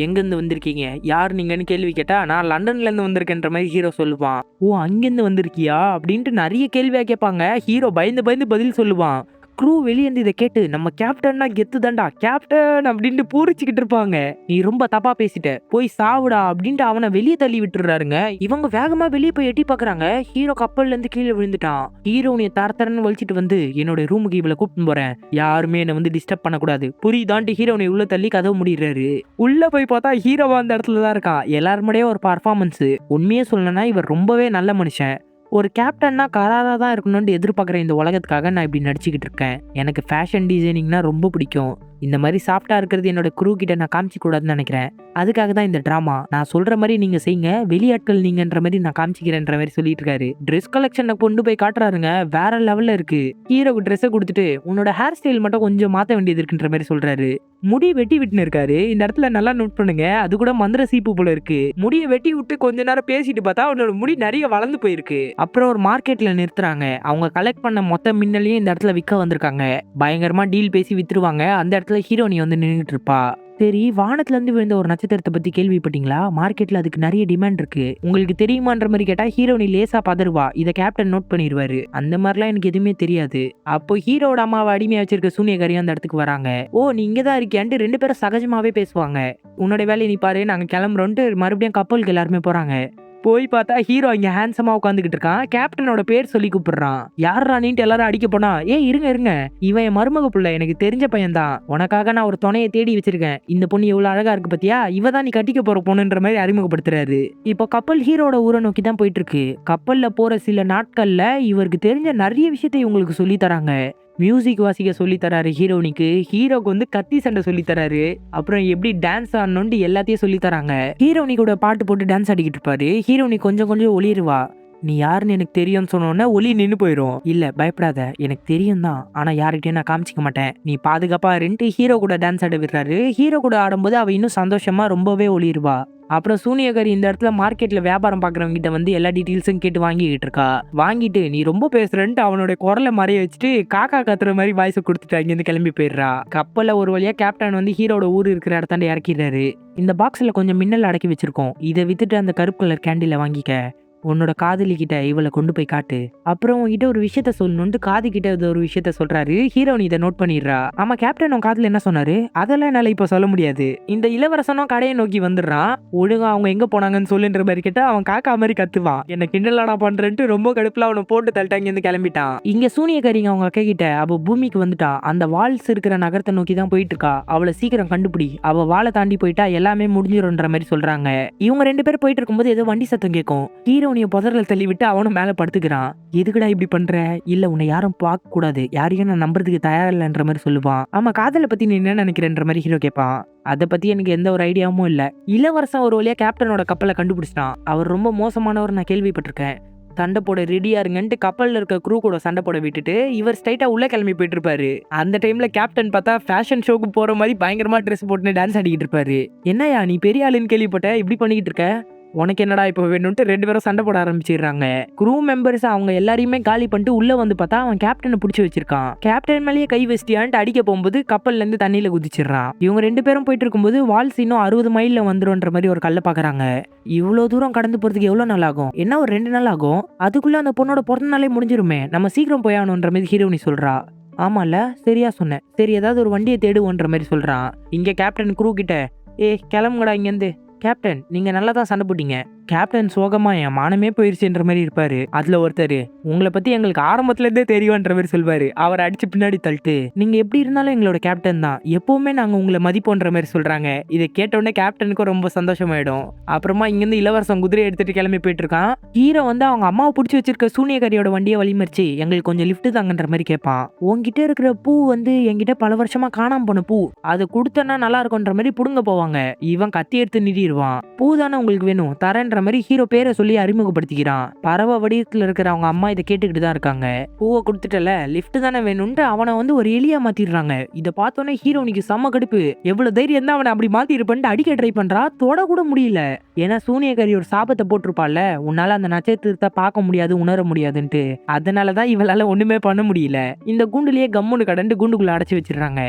எங்கேருந்து வந்திருக்கீங்க, யார் நீங்கன்னு கேள்வி கேட்டா நான் லண்டன்ல இருந்து வந்திருக்கேன்ற மாதிரி ஹீரோ சொல்லுவான். ஓ, அங்கிருந்து வந்திருக்கியா அப்படின்ட்டு நிறைய கேள்வியா கேட்பாங்க. ஹீரோ பயந்து பயந்து பதில் சொல்லுவான். க்ரூ வெளியேந்து இதை கேட்டு நம்ம கேப்டன்னா கெத்து தாண்டா கேப்டன் அப்படின்ட்டு பூரிச்சுக்கிட்டு இருப்பாங்க. நீ ரொம்ப தப்பா பேசிட்ட, போய் சாவுடா அப்படின்ட்டு அவனை வெளியே தள்ளி விட்டுறாருங்க. இவங்க வேகமா வெளியே போய் எட்டி பாக்குறாங்க. ஹீரோ கப்பல்ல இருந்து கீழே விழுந்துட்டான். ஹீரோ உன்னை தரத்தரன்னு வலிச்சிட்டு வந்து என்னோட ரூமுக்கு இவளை கூப்பிட்டு போறேன், யாருமே என்னை வந்து டிஸ்டர்ப் பண்ணக்கூடாது, புரியுதான்ட்டு ஹீரோ உன்னை உள்ள தள்ளி கதவு முடிடுறாரு. உள்ள போய் பார்த்தா ஹீரோவா அந்த இடத்துல தான் இருக்கான். எல்லாருமே ஒரு பர்ஃபார்மன்ஸ். உண்மையே சொல்லணும்னா இவர் ரொம்பவே நல்ல மனுஷன். ஒரு கேப்டன்னா கராராக தான் இருக்கணும்னு எதிர்பார்க்குற இந்த உலகத்துக்காக நான் இப்படி நடிச்சுக்கிட்டு இருக்கேன். எனக்கு ஃபேஷன் டிசைனிங்னா ரொம்ப பிடிக்கும். இந்த மாதிரி சாஃப்டாக இருக்கிறது என்னோட க்ரூ கிட்ட நான் காமிச்சிக்கூடாதுன்னு நினைக்கிறேன். அதுக்காக தான் இந்த ட்ராமா. நான் சொல்கிற மாதிரி நீங்கள் செய்யுங்க, வெளியாட்கள் நீங்கன்ற மாதிரி நான் காமிச்சிக்கிறேன்ற மாதிரி சொல்லிட்டு இருக்காரு. ட்ரெஸ் கலெக்ஷனை கொண்டு போய் காட்டுறாருங்க, வேற லெவலில் இருக்கு. ஹீரோக்கு ட்ரெஸ்ஸை கொடுத்துட்டு உன்னோட ஹேர் ஸ்டைல் மட்டும் கொஞ்சம் மாற்ற வேண்டியது இருக்குன்ற மாதிரி சொல்கிறாரு. முடி வெட்டி விட்டுன்னு இருக்காரு. இந்த இடத்துல நல்லா நோட் பண்ணுங்க, அது கூட மந்திர சீப்பு போல இருக்கு. முடியை வெட்டி விட்டு கொஞ்ச நேரம் பேசிட்டு பார்த்தா அவனோட முடி நிறைய வளர்ந்து போயிருக்கு. அப்புறம் ஒரு மார்க்கெட்ல நிறுத்துறாங்க. அவங்க கலெக்ட் பண்ண மொத்த மின்னலையும் இந்த இடத்துல விற்க வந்திருக்காங்க. பயங்கரமா டீல் பேசி வித்துருவாங்க. அந்த இடத்துல ஹீரோனி வந்து நின்றுட்டு இருப்பா. சரி, வானத்துல இருந்து விழுந்த ஒரு நட்சத்திரத்தை பத்தி கேள்விப்பட்டீங்களா? மார்க்கெட்ல அதுக்கு நிறைய டிமாண்ட் இருக்கு, உங்களுக்கு தெரியுமான்ற மாதிரி கேட்டா ஹீரோனி லேசா பதறுவா. இதை கேப்டன் நோட் பண்ணிடுவாரு. அந்த மாதிரிலாம் எனக்கு எதுவுமே தெரியாது. அப்போ ஹீரோட அம்மாவை அடிமையா வச்சிருக்க சூனியக்காரியும் அந்த இடத்துக்கு வராங்க. ஓ, நீ இங்கதான் இருக்கியான்ட்டு 2 பேரும் சகஜமாவே பேசுவாங்க. உன்னோட வேலையை நீ பாரு, நாங்க கிளம்புறோன்ட்டு மறுபடியும் கப்பலுக்கு எல்லாருமே போறாங்க. போய் பார்த்தா ஹீரோ இங்க ஹேண்ட்ஸமா உட்காந்துக்கிட்டு இருக்கான். கேப்டனோட பேர் சொல்லி கூப்பிடுறான். யாரா நீன்ட்டு எல்லாரும் அடிக்க போனா, இருங்க இருங்க, இவன் என் மருமக புள்ள, எனக்கு தெரிஞ்ச பையன் தான், உனக்காக நான் ஒரு துணையை தேடி வச்சிருக்கேன், இந்த பொண்ணு எவ்வளவு அழகா இருக்கு பத்தியா, இவ தான் நீ கட்டிக்க போற பொண்ணுன்ற மாதிரி அறிமுகப்படுத்துறாரு. இப்போ கப்பல் ஹீரோட ஊரை நோக்கி தான் போயிட்டு இருக்கு. கப்பல்ல போற சில நாட்கள்ல இவருக்கு தெரிஞ்ச நிறைய விஷயத்தை இவங்களுக்கு சொல்லி தராங்க. மியூசிக் வாசிக்க சொல்லி தராரு ஹீரோனிக்கு. ஹீரோக்கு வந்து கத்தி சண்டை சொல்லி தராரு. அப்புறம் எப்படி டான்ஸ் ஆடணும்னு எல்லாத்தையும் சொல்லி தராங்க. ஹீரோனி கூட பாட்டு போட்டு டான்ஸ் ஆடிக்கிட்டு இருப்பாரு. ஹீரோனி கொஞ்சம் கொஞ்சம் ஒளிருவா. நீ யாருன்னு எனக்கு தெரியும்னு சொன்னோன்னே ஒளி நின்று போயிடும். இல்ல பயப்படாத, எனக்கு தெரியும் தான், ஆனா யார்கிட்டயும் நான் காமிச்சிக்க மாட்டேன், நீ பாதுகாப்பா இருந்துட்டு ஹீரோ கூட டான்ஸ் ஆட விடுறாரு. ஹீரோ கூட ஆடும்போது அவ இன்னும் சந்தோஷமா ரொம்பவே ஒளிருவா. அப்புறம் சூனியக்காரி இந்த இடத்துல மார்க்கெட்ல வியாபாரம் பாக்குறவங்க கிட்ட வந்து எல்லா டீட்டெயில்ஸும் கேட்டு வாங்கிட்டு இருக்கா. வாங்கிட்டு நீ ரொம்ப பேசுறேன்ட்டு அவனோட குரலை மறைய வச்சுட்டு காக்கா கத்துற மாதிரி வாய்ஸ் கொடுத்துட்டு அங்கிருந்து கிளம்பி போயிடுறா. கப்பல்ல ஒரு வழியா கேப்டன் வந்து ஹீரோட ஊர் இருக்கிற இடத்தாண்ட இறக்கிடுறாரு. இந்த பாக்ஸ்ல கொஞ்சம் மின்னல் அடக்கி வச்சிருக்கோம், இதை வித்துட்டு அந்த கருப்பு கலர் கேண்டில வாங்கிக்க, உன்னோட காதலி கிட்ட இவளை கொண்டு போய் காட்டு, அப்புறம் உன்கிட்ட ஒரு விஷயத்த சொல்லணும்னு காது கிட்ட ஒரு விஷயத்த சொல்றாரு. ஹீரோனி இதை நோட் பண்ணிடுறா. ஆமா கேப்டன் உன் காதுல என்ன சொன்னாரு? அதெல்லாம் என்னால இப்ப சொல்ல முடியாது. இந்த இளவரசனும் கடையை நோக்கி வந்துடுறான். ஒழுங்கா அவங்க எங்க போனாங்கன்னு சொல்லுன்ற மாதிரி கேட்டா அவன் காக்கா மாதிரி கத்துவான். என்ன கிண்டலாடா பண்றேன்ட்டு ரொம்ப கடுப்புல அவனை போட்டு தள்ளிட்டாங்க, இருந்து கிளம்பிட்டான். இங்க சூனியக்காரிங்க அவங்க அக்கா கிட்ட அவ பூமிக்கு வந்துட்டா, அந்த வால்ஸ் இருக்கிற நகரத்தை நோக்கி தான் போயிட்டு இருக்கா, அவளை சீக்கிரம் கண்டுபிடி, அவ வாழை தாண்டி போயிட்டா எல்லாமே முடிஞ்சிரும்ன்ற மாதிரி சொல்றாங்க. இவங்க 2 பேரும் போயிட்டு இருக்கும்போது ஏதோ வண்டி சத்தம் கேட்கும். ஹீரோனிய புதர்ல தள்ளி விட்டு அவனும் மேல படுத்துக்கிறான். எதுக்குடா இப்படி பண்ற? இல்ல உன்னை யாரும் பார்க்க கூடாது, யாரையும் நான் நம்புறதுக்கு தயாரா இல்லைன்ற மாதிரி சொல்லுவான். ஆமா காதலை பத்தி நீ என்ன நினைக்கிறன்ற மாதிரி ஹீரோ கேட்பான். அதை பத்தி எனக்கு எந்த ஒரு ஐடியாவும் இல்ல. இளவரசன் ஒரு வழியா கேப்டனோட கப்பலை கண்டுபிடிச்சிட்டான். அவர் ரொம்ப மோசமானவர் நான் கேள்விப்பட்டிருக்கேன். சண்டை போட ரெடியா இருங்கன்ட்டு கப்பல்ல இருக்க க்ரூ கூட சண்டை போட விட்டுட்டு இவர் ஸ்ட்ரைட்டா உள்ள கிளம்பி போயிட்டு இருப்பாரு. அந்த டைம்ல கேப்டன் பார்த்தா ஃபேஷன் ஷோக்கு போற மாதிரி பயங்கரமா ட்ரெஸ் போட்டு டான்ஸ் ஆடிக்கிட்டு இருப்பாரு. என்னையா நீ பெரிய ஆளுன்னு கேள்விப்பட்ட, இப்படி பண்ணிக்கிட்டு இருக்க? உனக்கு என்னடா இப்போ வேணும்ட்டு 2 பேரும் சண்டை போட ஆரம்பிச்சிடுறாங்க. க்ரூ மெம்பர்ஸ் அவங்க எல்லாரையுமே காலி பண்ணிட்டு உள்ள வந்து பார்த்தா அவன் கேப்டனை பிடிச்சி வச்சிருக்கான். கேப்டன் மேலேயே கை வச்சிட்டியான்ட்டு அடிக்க போகும்போது கப்பல்ல இருந்து தண்ணியில குதிச்சிடுறான். இவங்க 2 பேரும் போயிட்டு இருக்கும்போது வால்ஸ் இன்னும் 60 மைல்ல வந்துரும்ன்ற மாதிரி ஒரு கல்லை பாக்குறாங்க. இவ்வளவு தூரம் கடந்து போறதுக்கு எவ்வளவு நாள் ஆகும்? என்ன ஒரு 2 நாள் ஆகும். அதுக்குள்ள அந்த பொண்ணோட பிறந்த நாளே முடிஞ்சிருமே, நம்ம சீக்கிரம் போயாகணுன்ற மாதிரி ஹீரோனி சொல்றா. ஆமால, சரியா சொன்னேன். சரி, ஏதாவது ஒரு வண்டியை தேடுவோன்ற மாதிரி சொல்றான். இங்க கேப்டன் க்ரூ கிட்ட, கிளம்புங்கடா இங்கேருந்து. கேப்டன், நீங்க நல்லா தான் சண்டை போட்டீங்க. கேப்டன் சோகமா என் மானமே போயிருச்சுன்ற மாதிரி இருப்பாரு. அதுல ஒருத்தர், உங்களை பத்தி எங்களுக்கு ஆரம்பத்துல இருந்தே தெரியும்ன்ற மாதிரி சொல்வாரு. அவரை அடிச்சு பின்னாடி தள்ளிட்டு, நீங்க எப்படி இருந்தாலும் எங்களோட கேப்டன் தான், எப்பவுமே நாங்க உங்களை மதிப்போன்ற மாதிரி சொல்றாங்க. இதை கேட்ட உடனே கேப்டனுக்கும் ரொம்ப சந்தோஷமாயிடும். அப்புறமா இங்கிருந்து இளவரசன் குதிரை எடுத்துட்டு கிளம்பி போயிட்டு இருக்கான். ஹீரோ வந்து அவங்க அம்மாவை பிடிச்சி வச்சிருக்க சூனியக்காரியோட வண்டியை வழிமறிச்சு எங்களுக்கு கொஞ்சம் லிஃப்ட் தாங்கன்ற மாதிரி கேட்பான். உங்ககிட்ட இருக்கிற பூ வந்து என்கிட்ட பல வருஷமா காணாம போன பூ, அதை கொடுத்தனா நல்லா இருக்கும்ன்ற மாதிரி புடுங்க போவாங்க. இவன் கத்தி எடுத்து நிறுவான். பூ தானே உங்களுக்கு வேணும், தரேன்ற மாதிரி ஹீரோ பேரை சொல்லி அறிமுகப்படுத்திக்கிறான். பறவை வடிவத்துல இருக்கிற அவங்க அம்மா இதை கேட்டுக்கிட்டு தான் இருக்காங்க. பூவை கொடுத்துட்டல, லிஃப்ட் தானே வேணும்ட்டு அவனை வந்து ஒரு எலியா மாத்திடுறாங்க. இதை பார்த்தோன்னே ஹீரோனிக்கு செம்ம கடுப்பு. எவ்வளவு தைரியம் தான் அவனை அப்படி மாத்தி இருப்பேன் அடிக்க ட்ரை பண்றா. தொட கூட முடியல. ஏன்னா சூனியக்காரி ஒரு சாபத்தை போட்டிருப்பால, உன்னால அந்த நட்சத்திரத்தை பார்க்க முடியாது, உணர முடியாதுன்ட்டு. அதனாலதான் இவளால ஒண்ணுமே பண்ண முடியல. இந்த குண்டுலயே கம்முன்னு கடந்து குண்டுக்குள்ள அடைச்சு வச்சிடறாங்க.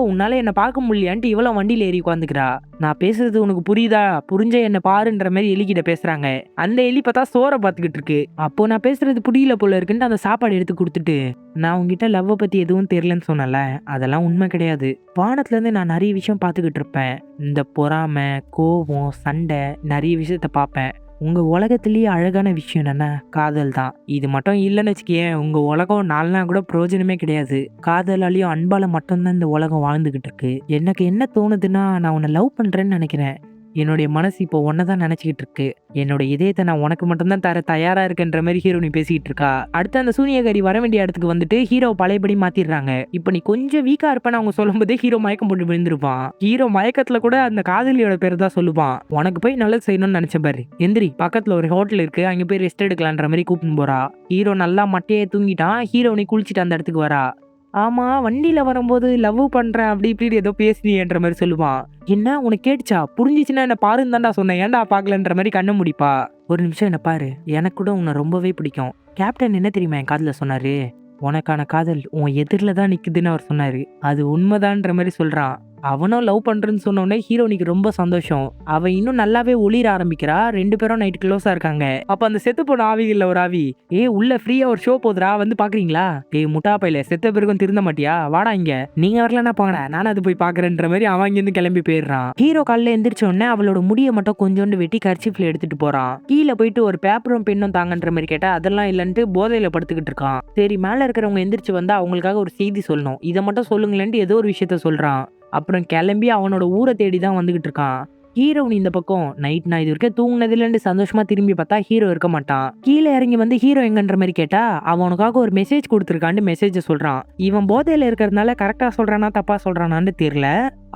உன்னால என்ன பார்க்க முடியலையான்ட்டு இவ்வளவு வண்டியில ஏறி உட்காந்துக்கிறா. நான் பேசுறது உனக்கு புரியுதா? புரிஞ்ச என்ன பாருன்ற மாதிரி எலிகிட்ட பேசுறாங்க. அந்த எலி பார்த்தா சோற பாத்துக்கிட்டு இருக்கு. அப்போ நான் பேசுறது புரியல போல இருக்குன்னு அந்த சாப்பாடு எடுத்து கொடுத்துட்டு, நான் உங்ககிட்ட லவ் பத்தி எதுவும் தெரியலன்னு சொன்னல, அதெல்லாம் உண்மை கிடையாது. வானத்துல இருந்து நான் நிறைய விஷயம் பார்த்துக்கிட்டு இருப்பேன். இந்த பொறாமை, கோபம், சண்டை, நிறைய விஷயத்த பார்ப்பேன். உங்க உலகத்திலேயே அழகான விஷயம் என்னன்னா காதல் தான். இது மட்டும் இல்லைன்னு வச்சுக்கேன், உங்க உலகம் 4 நாள் கூட பிரயோஜனமே கிடையாது. காதலாலையும் அன்பால மட்டும்தான் இந்த உலகம் வாழ்ந்துகிட்டு இருக்கு. எனக்கு என்ன தோணுதுன்னா, நான் உன்னை லவ் பண்றேன்னு நினைக்கிறேன். என்னுடைய மனசு இப்போ ஒன்னதான் நினைச்சுக்கிட்டு இருக்கு. என்னோட இதயத்தை நான் உனக்கு மட்டும்தான் தர தயாரா இருக்குன்ற மாதிரி ஹீரோனி பேசிக்கிட்டு இருக்கா. அடுத்து அந்த சூனியக்காரி வர வேண்டிய இடத்துக்கு வந்துட்டு ஹீரோ பழையபடி மாத்திடுறாங்க. இப்போ நீ கொஞ்சம் வீக்கா இருப்பேன்னு அவங்க சொல்லும் போதே ஹீரோ மயக்கம் போட்டு விழுந்திருப்பான். ஹீரோ மயக்கத்துல கூட அந்த காதலியோட பேர் தான் சொல்லுவான். உனக்கு போய் நல்லது செய்யணும்னு நினைச்ச பாரு, எந்திரி, பக்கத்துல ஒரு ஹோட்டல் இருக்கு, அங்க போய் ரெஸ்ட் எடுக்கலான்ற மாதிரி கூப்பிட்டு போறா. ஹீரோ நல்லா மட்டையே தூங்கிட்டான். ஹீரோனி குளிச்சுட்டு அந்த இடத்துக்கு வரா. ஆமா, வண்டியில வரும்போது லவ் பண்றேன் அப்படி இப்படி ஏதோ பேசுறீன்ற மாதிரி சொல்லுவான். என்ன உனக்கு கேட்டுச்சா? புரிஞ்சிச்சுன்னா என்ன பாருன்னு தான்டா சொன்னேன், ஏன்டா பாக்கலன்ற மாதிரி கண்ண முடிப்பா. ஒரு நிமிஷம் என்ன பாரு, எனக்கு கூட உன்னை ரொம்பவே பிடிக்கும். கேப்டன் என்ன தெரியுமா என் காதுல சொன்னாரு? உனக்கான காதல் உன் எதிரில தான் நிக்குதுன்னு அவர் சொன்னாரு. அது உண்மைதான்ற மாதிரி சொல்றான். அவனும் லவ் பண்றேன்னு சொன்னோடனே ஹீரோனிக்கு ரொம்ப சந்தோஷம். அவன் இன்னும் நல்லாவே ஒளிர ஆரம்பிக்கிறா. 2 பேரும் நைட் க்ளோஸா இருக்காங்க. அப்ப அந்த செத்து போன ஆவிகள்ல ஒரு ஆவி, உள்ள ஃப்ரீயா ஒரு ஷோ போதுரா, வந்து பாக்குறீங்களா? முட்டா பையில, செத்த பிறகும் திருந்த மாட்டியா, வாடா இங்க, நீங்க வரலன்னா போங்கடா, நானும் அது போய் பாக்குறேன்ற மாதிரி அவன் இருந்து கிளம்பி போயிடுறான். ஹீரோ காலைல எந்திரிச்ச உடனே அவளோட முடியை மட்டும் கொஞ்சோண்டு வெட்டி கர்ச்சிப்ல எடுத்துட்டு போறான். கீழே போயிட்டு ஒரு பேப்பரும் பெண்ணும் தாங்கன்ற மாதிரி கேட்டா அதெல்லாம் இல்லன்ட்டு போதையில படுத்துக்கிட்டு இருக்கான். சரி, மேல இருக்கிறவங்க எந்திரிச்சு வந்தா அவங்களுக்காக ஒரு செய்தி சொல்லணும், இதை மட்டும் சொல்லுங்களேன்ட்டு ஏதோ ஒரு விஷயத்த சொல்றான். அப்புறம் கிளம்பி அவனோட ஊரை தேடி தான் வந்துகிட்டு இருக்கான். ஹீரோனி இந்த பக்கம் நைட் நான் இது வரைக்கும் தூங்குனதுல சந்தோஷமா திரும்பி பார்த்தா ஹீரோ இருக்க மாட்டான். கீழே இறங்கி வந்து ஹீரோ எங்கன்ற மாதிரி கேட்டா அவனுக்காக ஒரு மெசேஜ் கொடுத்துருக்கான்னு மெசேஜ் சொல்றான். இவன் போதையில இருக்கிறதுனால கரெக்டா சொல்றானா தப்பா சொல்றானான்னு தெரியல.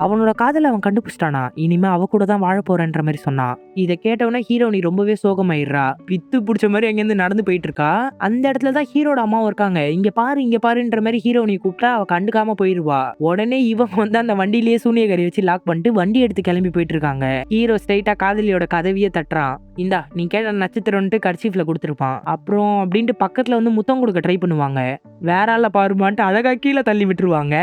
அவனோட காதல அவன் கண்டுபிடிச்சிட்டானா, இனிமே அவ கூட தான் வாழ போறேன்ற மாதிரி சொன்னான். இதை கேட்டவொடனே ஹீரோனி ரொம்பவே சோகமாயிடுறா. பித்து பிடிச்ச மாதிரி அங்கிருந்து நடந்து போயிட்டு இருக்கா. அந்த இடத்துலதான் ஹீரோட அம்மாவும் இருக்காங்க. இங்க பாரு இங்க பாருன்ற மாதிரி ஹீரோனி கூப்பிட்டா அவ கண்டுக்காம போயிடுவா. உடனே இவன் வந்து அந்த வண்டியிலேயே சூனியக்காரி வச்சு லாக் பண்ணிட்டு வண்டி எடுத்து கிளம்பி போயிட்டு இருக்காங்க. ஹீரோ ஸ்ட்ரைட்டா காதலியோட கதவியே தட்டுறான். இந்தா நீ கேட்ட நட்சத்திரம்ட்டு கர்ச்சீஃப்ல கொடுத்துருப்பான். அப்புறம் அப்படின்ட்டு பக்கத்துல வந்து முத்தம் கொடுக்க ட்ரை பண்ணுவாங்க. வேற ஆள பாருமான்ட்டு அழகா கீழே தள்ளி விட்டுருவாங்க.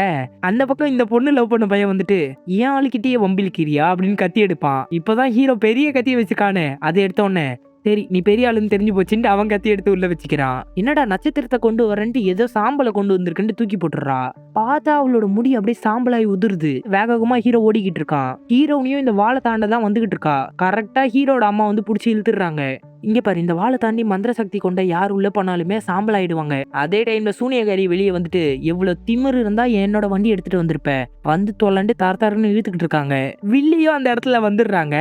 அந்த பக்கம் இந்த பொண்ணு லவ் பண்ண பையன் வந்துட்டு, ஏன் ஆளுக்கிட்டே வம்பிழுக்கிறியா அப்படின்னு கத்தி எடுப்பான். இப்பதான் ஹீரோ பெரிய கத்தியை வச்சுக்கானே, அதை எடுத்த உடனே சரி நீ பெரிய ஆளுன்னு தெரிஞ்சு போச்சுட்டு அவன் கத்தி எடுத்து உள்ள வச்சுக்கிறான். என்னடா நட்சத்திரத்தை கொண்டு வரேன்ட்டு ஏதோ சாம்பலை கொண்டு வந்திருக்குன்னு தூக்கி போட்டுறா. பார்த்தா அவளோட முடி அப்படியே சாம்பலாய் உதிருது. வேகமா ஹீரோ ஓடிக்கிட்டு இருக்கான். ஹீரோனியும் இந்த வாழை தாண்டதான் வந்துகிட்டு இருக்கா. கரெக்டா ஹீரோட அம்மா வந்து புடிச்சு இழுத்துறாங்க. இங்க பாரு, இந்த வாழை தாண்டி மந்திர சக்தி கொண்ட யார் உள்ள போனாலுமே சாம்பல் ஆயிடுவாங்க. அதே டைம்ல சூனியக்காரி வெளியே வந்துட்டு, எவ்வளவு திமிரு இருந்தா என்னோட வண்டி எடுத்துட்டு வந்திருப்ப, வந்து தொலைண்டு தரன்னு இழுத்துக்கிட்டு இருக்காங்க. வில்லியும் அந்த இடத்துல வந்துடுறாங்க.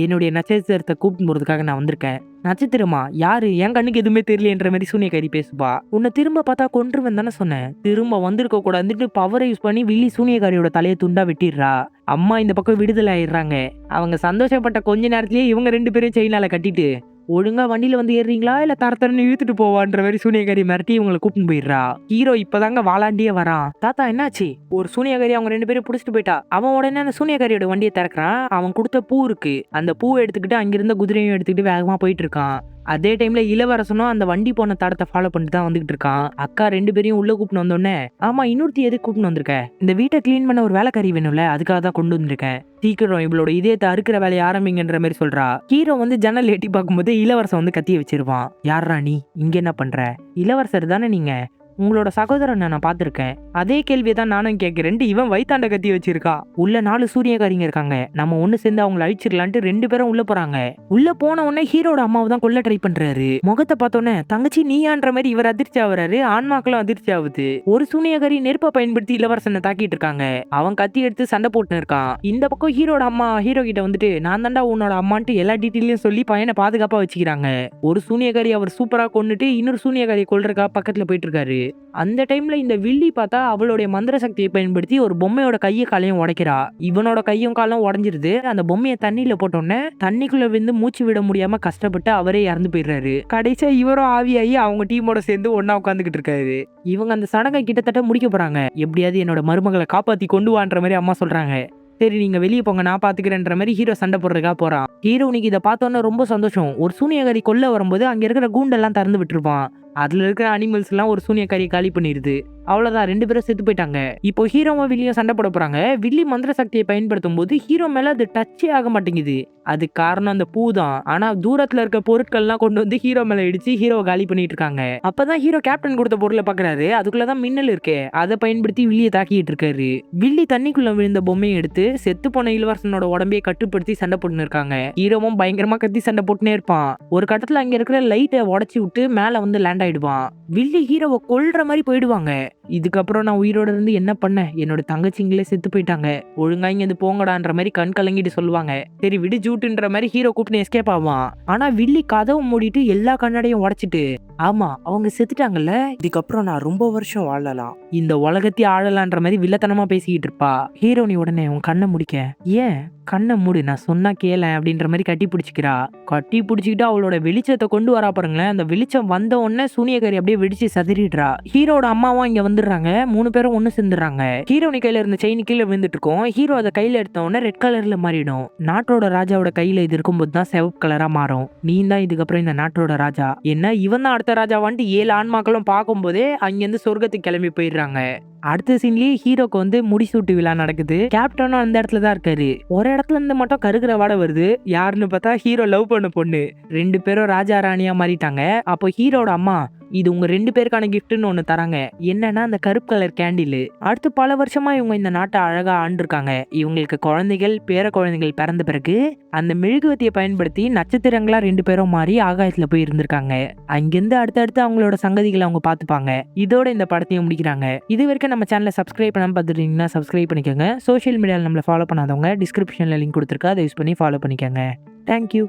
என்னுடைய நட்சத்திரத்தை கூப்பிட்டு போறதுக்காக நான் வந்திருக்கேன். நட்சத்திரமா? யாரு? என் கண்ணுக்கு எதுவுமே தெரியலன்ற மாதிரி சூனியக்காரி பேசுவா. உன்னை திரும்ப பார்த்தா கொன்றுவேன் தானே சொன்னேன், திரும்ப வந்திருக்க கூடாதுன்னு பவரை யூஸ் பண்ணி வில்லி சூனியக்காரியோட தலையை துண்டா வெட்டிடுறா. அம்மா இந்த பக்கம் விடுதலை ஆயிடுறாங்க. அவங்க சந்தோஷப்பட்ட கொஞ்ச நேரத்திலேயே இவங்க 2 பேரும் செயினால கட்டிட்டு ஒழுங்கா வண்டியில வந்து ஏறுறீங்களா இல்ல தரன்னு இழுத்துட்டு போவான்ற மாதிரி சூனியக்காரி மிரட்டி இவங்களை கூப்பிட்டு போயிடுறா. ஹீரோ இப்பதாங்க வாலாண்டியே வரான். தாத்தா என்னாச்சு? ஒரு சூனியக்காரி அவங்க 2 பேரும் புடிச்சிட்டு போயிட்டா. அவன் உடனே அந்த சூனியக்காரியோட வண்டியை திறக்கிறான். அவன் கொடுத்த பூ இருக்கு, அந்த பூவை எடுத்துக்கிட்டு அங்கிருந்த குதிரையும் எடுத்துக்கிட்டு வேகமா போயிட்டு இருக்கான். அதே டைம்ல இளவரசனும் அந்த வண்டி போன தடத்தை ஃபாலோ பண்ணிட்டு தான் வந்துகிட்டு இருக்கான். அக்கா 2 பேரையும் உள்ள கூப்பிட்டு வந்தோடனே, ஆமா இன்னொருத்தி எதுக்கு கூப்பிட்டு வந்திருக்க? இந்த வீட்டை கிளீன் பண்ண ஒரு வேலைக்காரி வேணும்ல, அதுக்காக தான் கொண்டு வந்திருக்கேன். சீக்கிரம் இவளோட இதயத்தை அறுக்கிற வேலையை ஆரம்பிங்கன்ற மாதிரி சொல்றா. ஹீரோ வந்து ஜன்னல் எட்டி பார்க்கும்போது இளவரசன் வந்து கத்திய வச்சிருவான். யாரா நீ? இங்க என்ன பண்ற? இளவரசர் தானே நீங்க? உங்களோட சகோதரனை நான் பார்த்திருக்கேன். அதே கேள்வியை தான் நானும் கேட்கிறேன்ட்டு இவன் வைத்தாண்ட கத்தி வச்சிருக்கா. உள்ள 4 சூரியகாரிங்க இருக்காங்க, நம்ம ஒண்ணு சேர்ந்து அவங்களை அழிச்சிடலான்ட்டு 2 பேரும் உள்ள போறாங்க. உள்ள போன உடனே ஹீரோட அம்மாவை தான் கொல்ல ட்ரை பண்றாரு. முகத்தை பார்த்தோன்னே தங்கச்சி நீயான்ற மாதிரி இவர் அதிர்ச்சி ஆகுறாரு. ஆன்மாக்களும் அதிர்ச்சி ஆகுது. ஒரு சூனியகாரி நெருப்பை பயன்படுத்தி இளவரசனை தாக்கிட்டு இருக்காங்க. அவன் கத்தி எடுத்து சண்டை போட்டு இருக்கான். இந்த பக்கம் ஹீரோட அம்மா ஹீரோ கிட்ட வந்துட்டு நான் தாண்டா உன்னோட அம்மான்ட்டு எல்லா டீட்டெயிலையும் சொல்லி பையனை பாதுகாப்பா வச்சுக்கிறாங்க. ஒரு சூனியகாரி அவர் சூப்பரா கொண்டுட்டு இன்னொரு சூனியகாரியை கொல்றதுக்கா பக்கத்துல போயிட்டு இருக்காரு. அந்த டைம்ல இந்த வில்லி பார்த்தா அவளுடைய மந்திர சக்தியை பயன்படுத்தி ஒரு பொம்மையோட கையை காலையும் உடைக்கிறா. இவனோட கையும் காலும் உடஞ்சிருது. அந்த பொம்மையை தண்ணியில போட்டோன்னே தண்ணிக்குள்ள விழுந்து மூச்சு விட முடியாம கஷ்டப்பட்டு அவரே இறந்து போயிடுறாரு. கடைசியா இவரும் ஆவியாகி அவங்க டீமோட சேர்ந்து ஒன்னா உட்காந்துக்கிட்டு இருக்காரு. இவங்க அந்த சடங்கை கிட்டத்தட்ட முடிக்க போறாங்க. எப்படியாவது என்னோட மருமகளை காப்பாத்தி கொண்டு வான்ற மாதிரி அம்மா சொல்றாங்க. சரி நீங்க வெளியே போங்க, நான் பாத்துக்கிறேன்ற மாதிரி ஹீரோ சண்டை போடுறதுக்காக போறான். ஹீரோனிக்கு இதை பார்த்தோன்னா ரொம்ப சந்தோஷம். ஒரு சூனியகாரி கொல்ல வரும்போது அங்க இருக்கிற கூண்டெல்லாம் திறந்து விட்டுருப்பான். அதுல இருக்கிற அனிமல்ஸ் எல்லாம் ஒரு சூனியக்காரி காலி பண்ணிடுது. அவ்வளவுதான், 2 பேரும் செத்து போயிட்டாங்க. இப்போ ஹீரோவும் வில்லியும் சண்டை போட போறாங்க. வில்லி மந்திர சக்தியை பயன்படுத்தும் போது ஹீரோ மேல அது டச்சே ஆக மாட்டேங்குது. அது காரணம் அந்த பூ தான். ஆனா தூரத்துல இருக்க பொருட்கள் எல்லாம் கொண்டு வந்து ஹீரோ மேல இடிச்சு ஹீரோ காலி பண்ணிட்டு இருக்காங்க. அப்பதான் ஹீரோ கேப்டன் கொடுத்த பொருளை பாக்குறாரு. அதுக்குள்ளதான் மின்னல் இருக்கே, அதை பயன்படுத்தி வில்லியை தாக்கிட்டு இருக்காரு. வில்லி தண்ணிக்குள்ள விழுந்த பொம்மையை எடுத்து செத்து போன இளவரசனோட உடம்பையை கட்டுப்படுத்தி சண்டை போட்டுன்னு இருக்காங்க. ஹீரோவும் பயங்கரமா கத்தி சண்டை போட்டுனே இருப்பான். ஒரு கட்டத்துல அங்க இருக்கிற லைட்டை உடைச்சு விட்டு மேல வந்து லேண்ட் ஆயிடுவான். வில்லி ஹீரோவை கொல்ற மாதிரி போயிடுவாங்க. இதுக்கப்புறம் நான் உயிரோட இருந்து என்ன பண்ண? என்னோட தங்கச்சிங்களே செத்து போயிட்டாங்க, ஒழுங்கா இங்க இருந்து போங்கடான்ற மாதிரி கண் கலங்கிட்டு சொல்லுவாங்க. சரி விடு ஜூட்டுன்ற மாதிரி ஹீரோ கூப்பிட்டு எஸ்கேப் ஆவான். ஆனா வில்லி கதவை மூடிட்டு எல்லா கண்ணாடியும் உடைச்சிட்டு, ஆமா அவங்க செத்துட்டாங்கல்ல, இதுக்கப்புறம் நான் ரொம்ப வருஷம் வாழலாம், இந்த உலகத்தையே ஆளலான்ற மாதிரி வில்லத்தனமா பேசிக்கிட்டு இருப்பா. ஹீரோனி உடனே உன் கண்ணை முடிக்க, ஏன் கண்ணை மூடு நான் சொன்னா கேள அப்படின்ற மாதிரி கட்டி பிடிச்சிக்கிறா. கட்டி பிடிச்சிக்கிட்டு அவளோட வெளிச்சத்தை கொண்டு வரா பாருங்களேன். அந்த வெளிச்சம் வந்த உடனே சூனியக்காரி அப்படியே வெடிச்சு சதிரிடுறா. ஹீரோட அம்மாவும் இங்க வந்துடுறாங்க. 3 பேரும் ஒண்ணு சேர்ந்துடுறாங்க. ஹீரோனி கையில இருந்த செயின் கீழே விழுந்துட்டு இருக்கும். ஹீரோ அதை கையில எடுத்த உடனே ரெட் கலர்ல மாறிடும். நாட்டோட ராஜாவோட கையில இது இருக்கும்போது தான் சிவப்பு கலரா மாறும். நீ தான் இதுக்கப்புறம் இந்த நாட்டோட ராஜா. என்ன இவன் தான் அடுத்த ராஜாவான்ட்டு 7 ஆன்மாக்களும் பார்க்கும் போதே அங்கிருந்து சொர்க்கத்துக்கு கிளம்பி போயிடுறாங்க. அடுத்த சீன்லயே ஹீரோக்கு வந்து முடிசூட்டு விழா நடக்குது. கேப்டனும் அந்த இடத்துல தான் இருக்காரு. ஒரு இடத்துல இருந்து மட்டும் கருகிற வாடை வருது. யாருன்னு பார்த்தா ஹீரோ லவ் பண்ண பொண்ணு. 2 பேரும் ராஜா ராணியா மாறிட்டாங்க. அப்போ ஹீரோட அம்மா இது உங்க 2 பேருக்கான கிஃப்ட்னு ஒண்ணு தராங்க. என்னன்னா அந்த கருப்பு கலர் கேண்டில். அடுத்து பல வருஷமா இவங்க இந்த நாட்டை அழகா ஆண்டிருக்காங்க. இவங்களுக்கு குழந்தைகள் பேர குழந்தைகள் பிறந்த பிறகு அந்த மெழுகுவத்தியை பயன்படுத்தி நட்சத்திரங்களா 2 பேரும் மாறி ஆகாயத்துல போய் இருந்திருக்காங்க. அங்கிருந்து அடுத்தடுத்து அவங்களோட சங்கதிகளை அவங்க பார்த்துப்பாங்க. இதோட இந்த படத்தையும் முடிக்கிறாங்க. இது வரைக்கும் நம்ம சேனலை சப்ஸ்கிரைப் பண்ணாம பார்த்துட்டீங்கன்னா சப்ஸ்கிரைப் பண்ணிக்கோங்க. சோஷியல் மீடியாவில் நம்மளை ஃபாலோ பண்ணாதவங்க டிஸ்கிரிப்ஷன்ல லிங்க் கொடுத்துருக்கா, அதை யூஸ் பண்ணி ஃபாலோ பண்ணிக்கோங்க. தேங்க்யூ.